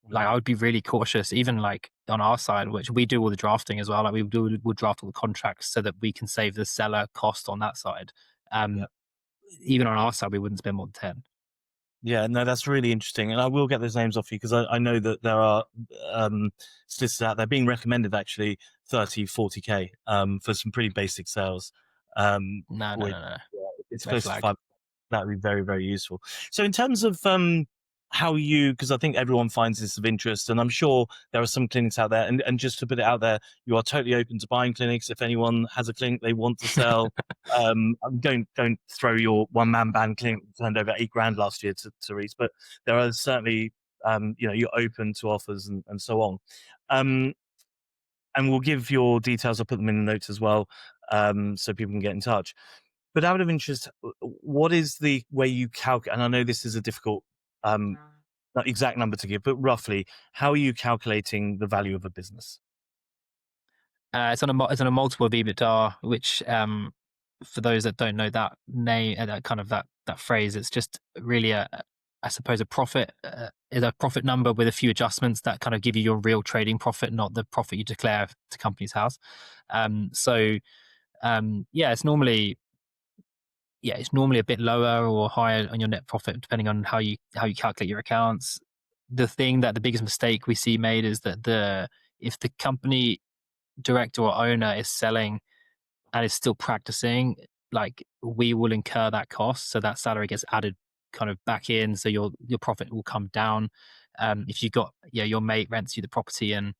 mm, like I would be really cautious, even like on our side, which we do all the drafting as well. Like we'll draft all the contracts so that we can save the seller cost on that side. yeah. Um, Even on our side, we wouldn't spend more than 10. Yeah, no, that's really interesting, and I will get those names off you because I know that there are um, solicitors out there being recommended actually 30, 40K for some pretty basic sales, No, no, which no, no. yeah, it's Red close to flag. 5. That would be very, very useful. So, in terms of how you, because I think everyone finds this of interest, and I'm sure there are some clinics out there, and just to put it out there, you are totally open to buying clinics. If anyone has a clinic they want to sell, don't throw your one man band clinic that turned over 8 grand last year to Reese, but there are certainly you're open to offers and so on. Um, and we'll give your details. I'll put them in the notes as well, so people can get in touch. But out of interest, what is the way you calculate? And I know this is a difficult, not exact number to give, but roughly, how are you calculating the value of a business? It's on a multiple of EBITDA, which for those that don't know that name, that kind of that phrase, it's just really I suppose a profit is a profit number with a few adjustments that kind of give you your real trading profit, not the profit you declare to Companies House. So yeah, it's normally a bit lower or higher on your net profit depending on how you calculate your accounts. The biggest mistake we see made is that the if the company director or owner is selling and is still practicing, like we will incur that cost, so that salary gets added kind of back in, so your profit will come down. If you got your mate rents you the property and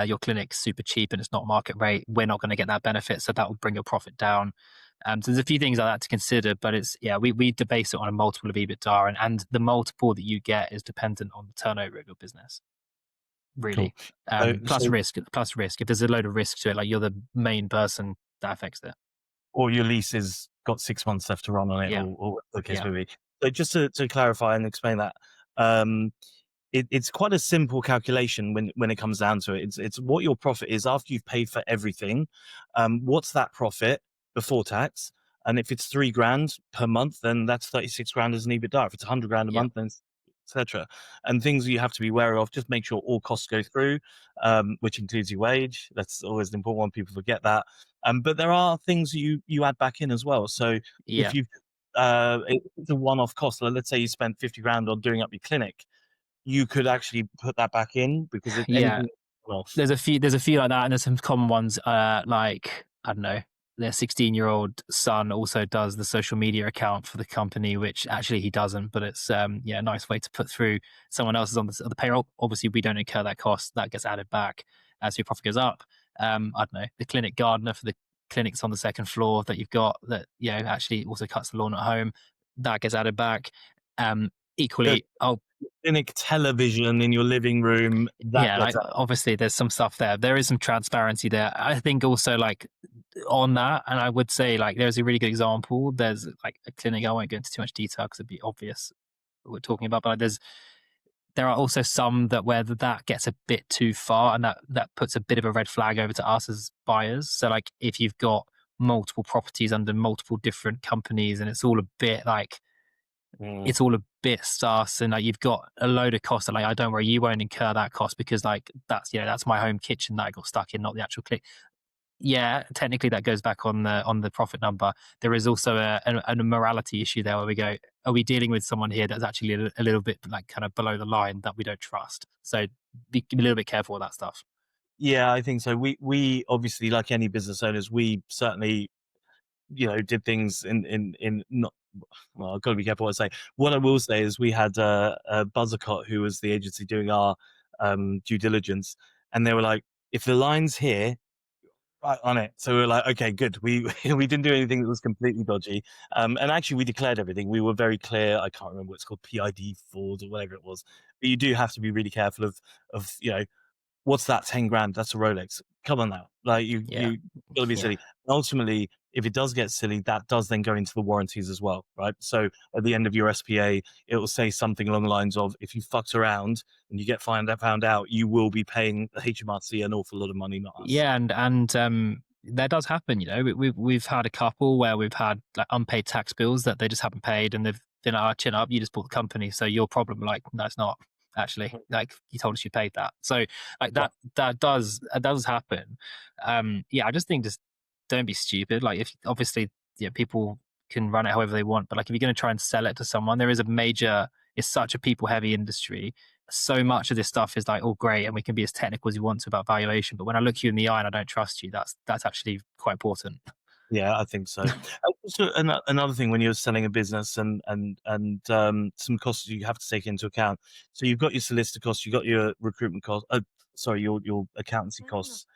your clinic's super cheap and it's not market rate, we're not going to get that benefit, so that will bring your profit down. So there's a few things like that to consider, but it's we debase it on a multiple of EBITDA, and the multiple that you get is dependent on the turnover of your business, Cool. really. So, Plus so risk, plus risk. If there's a load of risk to it, like you're the main person, that affects it. or your lease has got 6 months left to run on it, Yeah, or whatever the case yeah, may be. So, just to clarify and explain that, um, it's quite a simple calculation when it comes down to it. It's what your profit is after you've paid for everything. What's that profit before tax? And if it's 3 grand per month, then that's 36 grand as an EBITDA. If it's 100 grand a yeah, month, then etc. And things you have to be aware of. Just make sure all costs go through, which includes your wage. That's always an important one. People forget that. But there are things you add back in as well. So if yeah, you it's a one-off cost. Let's say you spent 50 grand on doing up your clinic, you could actually put that back in because it yeah. anything else. There's a few like that, and there's some common ones. Like I don't know, their 16-year-old son also does the social media account for the company, which actually he doesn't, but it's a nice way to put through someone else's on the payroll. Obviously, we don't incur that cost; that gets added back as your profit goes up. I don't know, the clinic gardener for the clinics on the second floor that you've got that actually also cuts the lawn at home, that gets added back. The Equally, oh clinic television in your living room, that yeah, gets like out. obviously there's some stuff there. There is some transparency there. I think also like on that, and I would say like there's a really good example. There's like a clinic. I won't go into too much detail because it'd be obvious what we're talking about. But like, there are also some that where that gets a bit too far, and that puts a bit of a red flag over to us as buyers. So like if you've got multiple properties under multiple different companies, and Mm. it's all a bit sus, and like you've got a load of costs that like I don't worry, you won't incur that cost because like that's my home kitchen that I got stuck in, not the actual click. Yeah, technically that goes back on the profit number. There is also a morality issue there where we go, are we dealing with someone here that's actually a little bit like kind of below the line that we don't trust? So be a little bit careful with that stuff. Yeah, I think so. We obviously, like any business owners, we certainly did things in not. Well, I've got to be careful what I say. What I will say is we had a Buzzercot who was the agency doing our due diligence, and they were like, if the line's here, right on it. So we were like, okay, good. We we didn't do anything that was completely dodgy. And actually, we declared everything. We were very clear. I can't remember what it's called, PID Ford or whatever it was. But you do have to be really careful of what's that 10 grand? That's a Rolex. Come on now, like Yeah, you got to be yeah, silly. Ultimately, if it does get silly, that does then go into the warranties as well, right? So at the end of your SPA, it will say something along the lines of, if you fucked around and you get found out, you will be paying the HMRC an awful lot of money, not us. yeah, and that does happen. We've had a couple where we've had like unpaid tax bills that they just haven't paid, and they've been like, chin up, you just bought the company, so your problem. Like, no, it's not actually. Like, you told us you paid that. So like Yeah. that does happen. Yeah, I just think just don't be stupid. Like, if obviously people can run it however they want. But like if you're going to try and sell it to someone, there is a major, it's such a people heavy industry. So much of this stuff is like, oh great, and we can be as technical as you want to about valuation, but when I look you in the eye and I don't trust you, that's actually quite important. Yeah, I think so. Also, another thing when you're selling a business and some costs you have to take into account. So you've got your solicitor costs, you've got your recruitment costs. Sorry, your accountancy costs.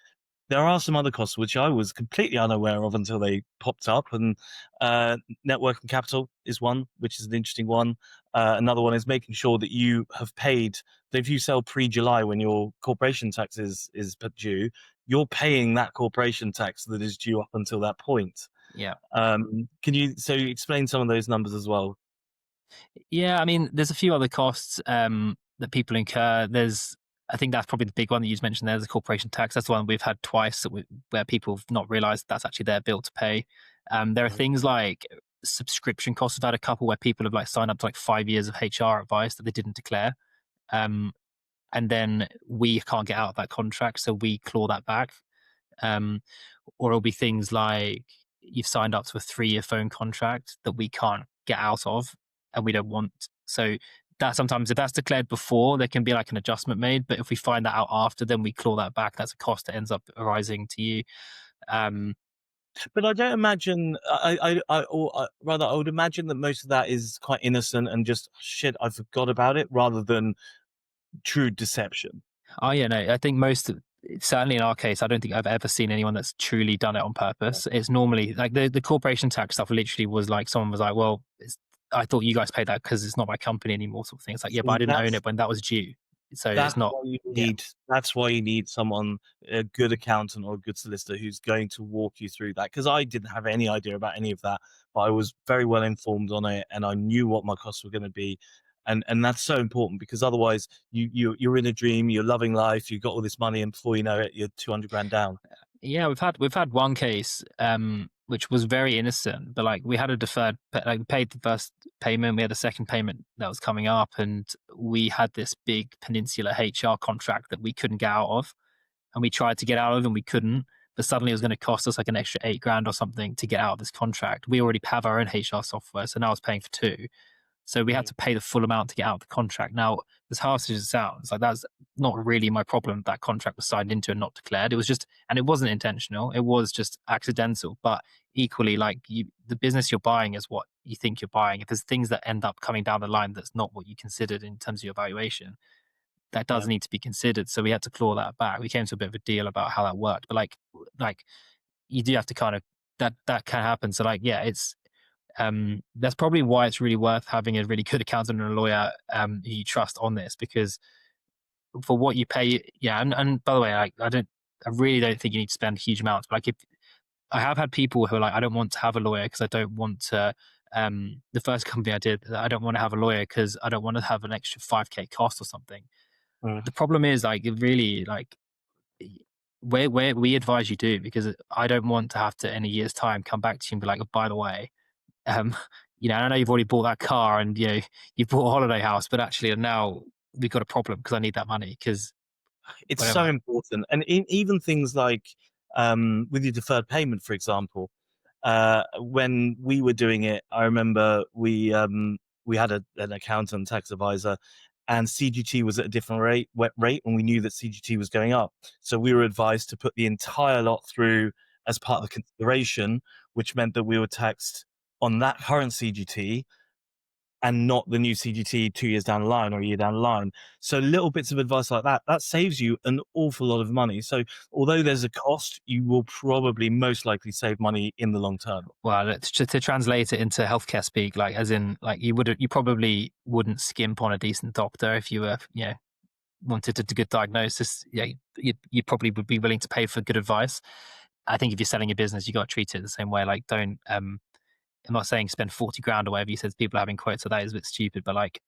There are some other costs which I was completely unaware of until they popped up, and uh, net working capital is one, which is an interesting one. Another one is making sure that you have paid. That if you sell pre-July when your corporation tax is due, you're paying that corporation tax that is due up until that point. Yeah. Can you explain some of those numbers as well? Yeah, I mean, there's a few other costs that people incur. I think that's probably the big one that you just mentioned there, the corporation tax. That's the one we've had twice where people have not realized that's actually their bill to pay. There are Right. things like subscription costs. I've had a couple where people have like signed up to like 5 years of HR advice that they didn't declare. Um, and then we can't get out of that contract, so we claw that back. Um, or it'll be things like you've signed up to a 3-year phone contract that we can't get out of and we don't want. So that sometimes if that's declared before, there can be like an adjustment made. But if we find that out after, then we claw that back. That's a cost that ends up arising to you. Um, But I don't imagine. Rather, I would imagine that most of that is quite innocent and just shit. I forgot about it, rather than true deception. oh yeah, no, I think certainly in our case, I don't think I've ever seen anyone that's truly done it on Yeah. purpose. It's normally like the corporation tax stuff literally was like someone was like, well, I thought you guys paid that because it's not my company anymore, sort of thing. It's like, yeah, but I See, didn't own it when that was due. So it's that's not, why you yeah. need that's why you need someone, a good accountant or a good solicitor, who's going to walk you through that. Because I didn't have any idea about any of that, but I was very well informed on it, and I knew what my costs were going to be. And that's so important, because otherwise you're in a dream, you're loving life, you've got all this money, and before you know it, you're 200 grand down. Yeah, we've had one case which was very innocent, but like we had a like we paid the first payment, we had a second payment that was coming up, and we had this big Peninsula HR contract that we couldn't get out of, and we tried to get out of and we couldn't. But suddenly it was going to cost us like an extra 8 grand or something to get out of this contract. We already have our own HR software, so now I was paying for two. So we had Mm. to pay the full amount to get out of the contract. Now, as harsh as it sounds, like that's not really my problem. That contract was signed into and not declared. It was just, and it wasn't intentional. It was just accidental. But equally, like the business you're buying is what you think you're buying. If there's things that end up coming down the line that's not what you considered in terms of your valuation, that Yeah. does need to be considered. So we had to claw that back. We came to a bit of a deal about how that worked. But like you do have to kind of that can happen. So like, yeah, it's that's probably why it's really worth having a really good accountant and a lawyer who you trust on this, because for what you pay, yeah. And by the way, I really don't think you need to spend huge amounts. But like, if I have had people who are like, I don't want to have a lawyer because I don't want to. The first company I did, I don't want to have a lawyer because I don't want to have an extra 5K cost or something. Mm. The problem is like, it really like where we advise you do, because I don't want to have to in a year's time come back to you and be like, oh, by the way, um, I know you've already bought that car and you've bought a holiday house, but actually now we've got a problem because I need that money because It's so whatever. important, and even things like, with your deferred payment, for example. When we were doing it, I remember we had an accountant, tax advisor, and CGT was at a different rate, and we knew that CGT was going up. So we were advised to put the entire lot through as part of the consideration, which meant that we were taxed on that current CGT and not the new CGT 2 years down the line or a year down the line. So little bits of advice like that saves you an awful lot of money. So although there's a cost, you will probably most likely save money in the long term. Well, to translate it into healthcare speak, like as in like you probably wouldn't skimp on a decent doctor if you were wanted a good diagnosis. Yeah, you probably would be willing to pay for good advice. I think if you're selling a business, you got to treat it the same way. Like, don't I'm not saying spend 40 grand or whatever you said. People are having quotes, so that is a bit stupid. But like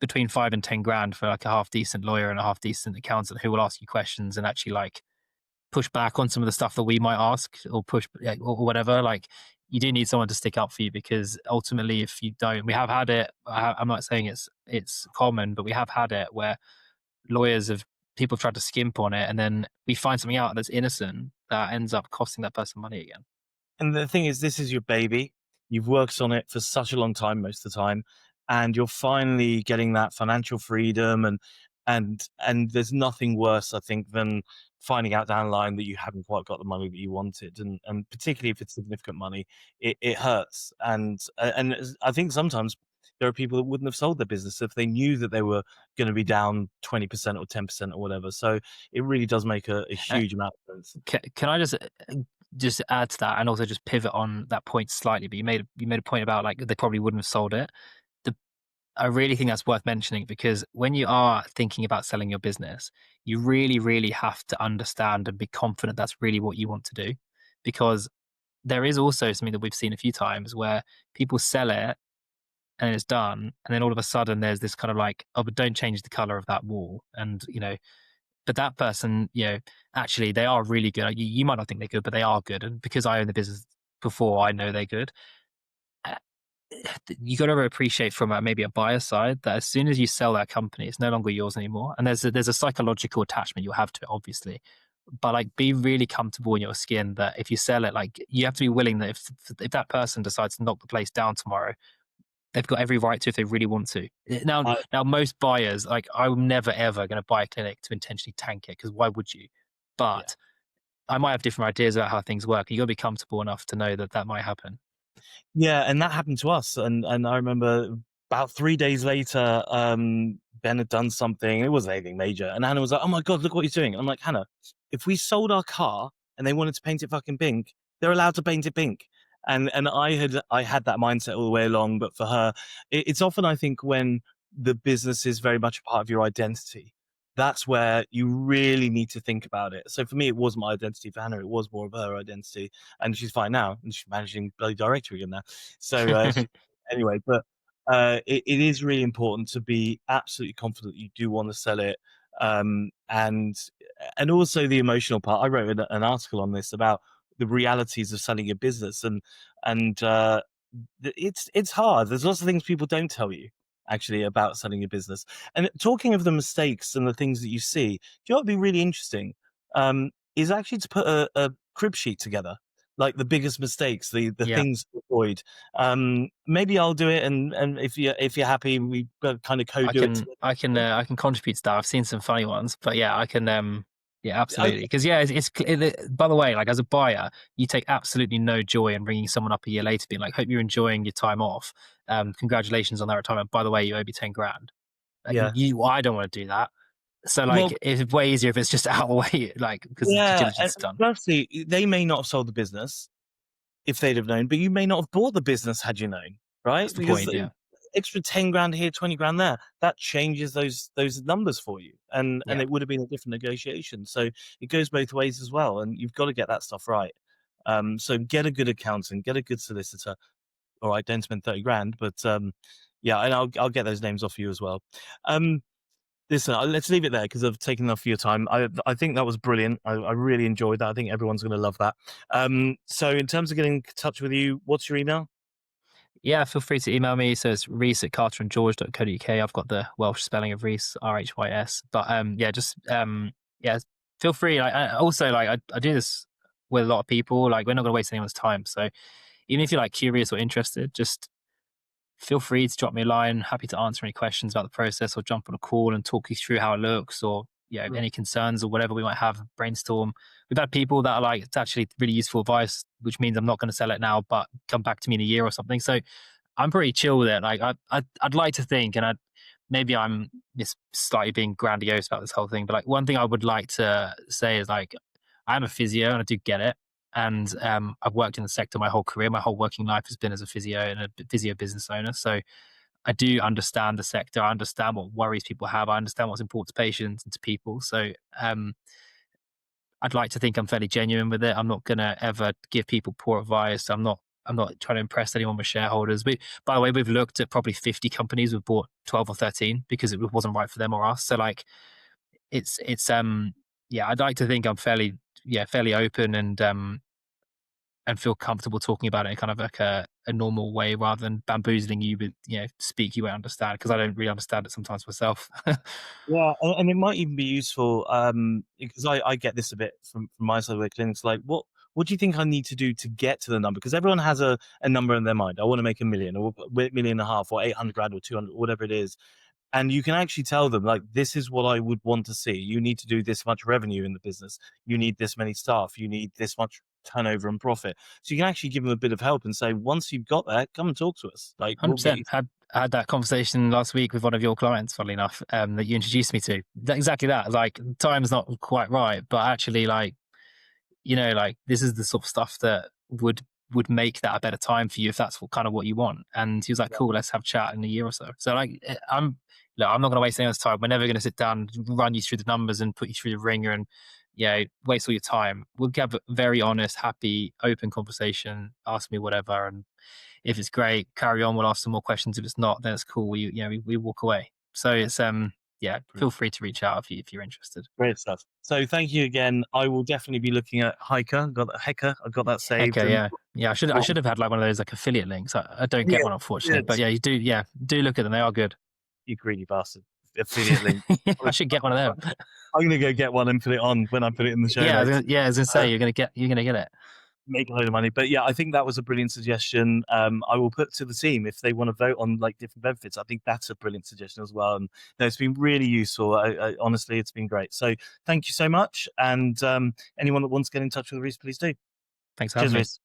between 5 and 10 grand for like a half decent lawyer and a half decent accountant who will ask you questions and actually like push back on some of the stuff that we might ask or push, yeah, or whatever. Like you do need someone to stick up for you, because ultimately, if you don't, we have had it. I'm not saying it's common, but we have had it where lawyers have people have tried to skimp on it, and then we find something out that's innocent that ends up costing that person money again. And the thing is, this is your baby. you've worked on it for such a long time most of the time, and you're finally getting that financial freedom, and there's nothing worse, I think, than finding out down the line that you haven't quite got the money that you wanted, and particularly if it's significant money, it hurts. I think sometimes there are people that wouldn't have sold their business if they knew that they were going to be down 20% or 10% or whatever. So it really does make a Uh, huge amount of sense. can I just add to that and also just pivot on that point slightly? But you made a point about like they probably wouldn't have sold it. The I really think that's worth mentioning because when you are thinking about selling your business, you really, really have to understand and be confident that's really what you want to do. Because there is also something that we've seen a few times where people sell it and it's done, and then all of a sudden there's this kind of like, oh, but don't change the color of that wall, and but that person, actually they are really good. You might not think they're good, but they are good, and because I own the business before, I know they're good. Uh, you got to appreciate from maybe a buyer side that as soon as you sell that company, it's no longer yours anymore, and there's a psychological attachment you'll have to it, obviously. But like, be really comfortable in your skin that if you sell it, like you have to be willing that if that person decides to knock the place down tomorrow, they've got every right to if they really want to. Now, most buyers, like I'm never ever going to buy a clinic to intentionally tank it because why would you? Yeah. But I might have different ideas about how things work. You got to be comfortable enough to know that that might happen. Yeah, and that happened to us, and I remember about 3 days later, Ben had done something, it wasn't anything major, and Hannah was like, "Oh my god, look what he's doing." I'm like, "Hannah, if we sold our car and they wanted to paint it fucking pink, they're allowed to paint it pink." And I had that mindset all the way along, but for her, it's often, I think, when the business is very much a part of your identity, that's where you really need to think about it. So for me, it wasn't my identity. For Hannah, it was more of her identity, and she's fine now, and she's managing bloody director again now. So anyway, but it is really important to be absolutely confident that you do want to sell it, and also the emotional part. I wrote an article on this about the realities of selling your business, and it's hard. There's lots of things people don't tell you actually about selling your business. And talking of the mistakes and the things that you see, do you know what would be really interesting? Is actually to put a crib sheet together, like the biggest mistakes, the Yeah. things to avoid. Maybe I'll do it, and if you're happy, we kind of I co-do it can together. I can I can contribute to that. I've seen some funny ones, but yeah, I can yeah, I, absolutely. Because yeah, by the way, like as a buyer, you take absolutely no joy in ringing someone up a year later, being like, "Hope you're enjoying your time off. Congratulations on that retirement. By the way, you owe me 10 grand." yeah. I don't want to do that. So Well, like, it's way easier if it's just out of the way, like because due yeah. And diligence is done. firstly, they may not have sold the business if they'd have known, but you may not have bought the business had you known, right? That's the Because point. Yeah, extra 10 grand here, 20 grand there, that changes those numbers for you. And yeah. it would have been a different negotiation. So it goes both ways as well. And you've got to get that stuff right. So get a good accountant, get a good solicitor. All right, don't spend 30 grand, but yeah, and I'll get those names off you as well. Um, Listen, let's leave it there because I've taken enough of your time. I think that was brilliant. I really enjoyed that. I think everyone's going to love that. So in terms of getting in touch with you, what's your email? Yeah, feel free to email me. So it's Rhys at carterandgeorge.co.uk. I've got the Welsh spelling of Rhys, Rhys. But yeah, just yeah, feel free. I do this with a lot of people. Like, we're not gonna waste anyone's time. So even if you're like curious or interested, just feel free to drop me a line. Happy to answer any questions about the process or jump on a call and talk you through how it looks or Mm. any concerns or whatever we might have, brainstorm. We've had people that are like, it's actually really useful advice, which means I'm not going to sell it now, but come back to me in a year or something. So I'm pretty chill with it. Like I'd like to think, and maybe I'm just slightly being grandiose about this whole thing, but like one thing I would like to say is like, I'm a physio and I do get it. And I've worked in the sector my whole career. My whole working life has been as a physio and a physio business owner. So I do understand the sector. I understand what worries people have. I understand what's important to patients and to people. So I'd like to think I'm fairly genuine with it. I'm not going to ever give people poor advice. I'm not trying to impress anyone with shareholders. By the way, we've looked at probably 50 companies. We've bought 12 or 13 because it wasn't right for them or us. So like, it's yeah, I'd like to think I'm fairly open and feel comfortable talking about it in kind of like a normal way rather than bamboozling you with speak you won't understand because I don't really understand it sometimes myself. Yeah, and it might even be useful because I get this a bit from my side of the clinics. Like, what what do you think I need to do to get to the number? Because everyone has a number in their mind. I want to make a million or a million and a half or 800 grand or 200, whatever it is. And you can actually tell them, like, this is what I would want to see. You need to do this much revenue in the business. You need this many staff. You need this much turnover and profit. So you can actually give them a bit of help and say, once you've got that, come and talk to us. Like, we'll get 100%. you. Had that conversation last week with one of your clients, funnily enough, that you introduced me to. Exactly that. Like, time's not quite right, but actually, like, like, this is the sort of stuff that would make that a better time for you if that's kind of what you want. And he was like, cool, let's have a chat in a year or so. So, like, I'm not going to waste anyone's time. We're never going to sit down, run you through the numbers and put you through the ringer and waste all your time. We'll have a very honest, happy, open conversation. Ask me whatever, and if it's great, carry on. We'll ask some more questions. If it's not, then it's cool. We walk away. So it's feel free to reach out if you're interested. Great stuff. So thank you again. I will definitely be looking at Hiker. Got that Hiker. I've got that saved. Okay, And yeah. I should have had like one of those like affiliate links. I don't yeah, get one unfortunately, but yes, yeah, you do. Yeah, do look at them. They are good. you greedy bastard. Affiliate link. I should get one of them. I'm gonna go get one and put it on when I put it in the show notes. I was gonna say you're gonna get it. Make a load of money. But yeah, I think that was a brilliant suggestion. I will put to the team if they want to vote on like different benefits. I think that's a brilliant suggestion as well. And no, it's been really useful. Honestly, it's been great. So thank you so much. And anyone that wants to get in touch with Rhys, please do. Thanks for Cheers, having me. Rhys.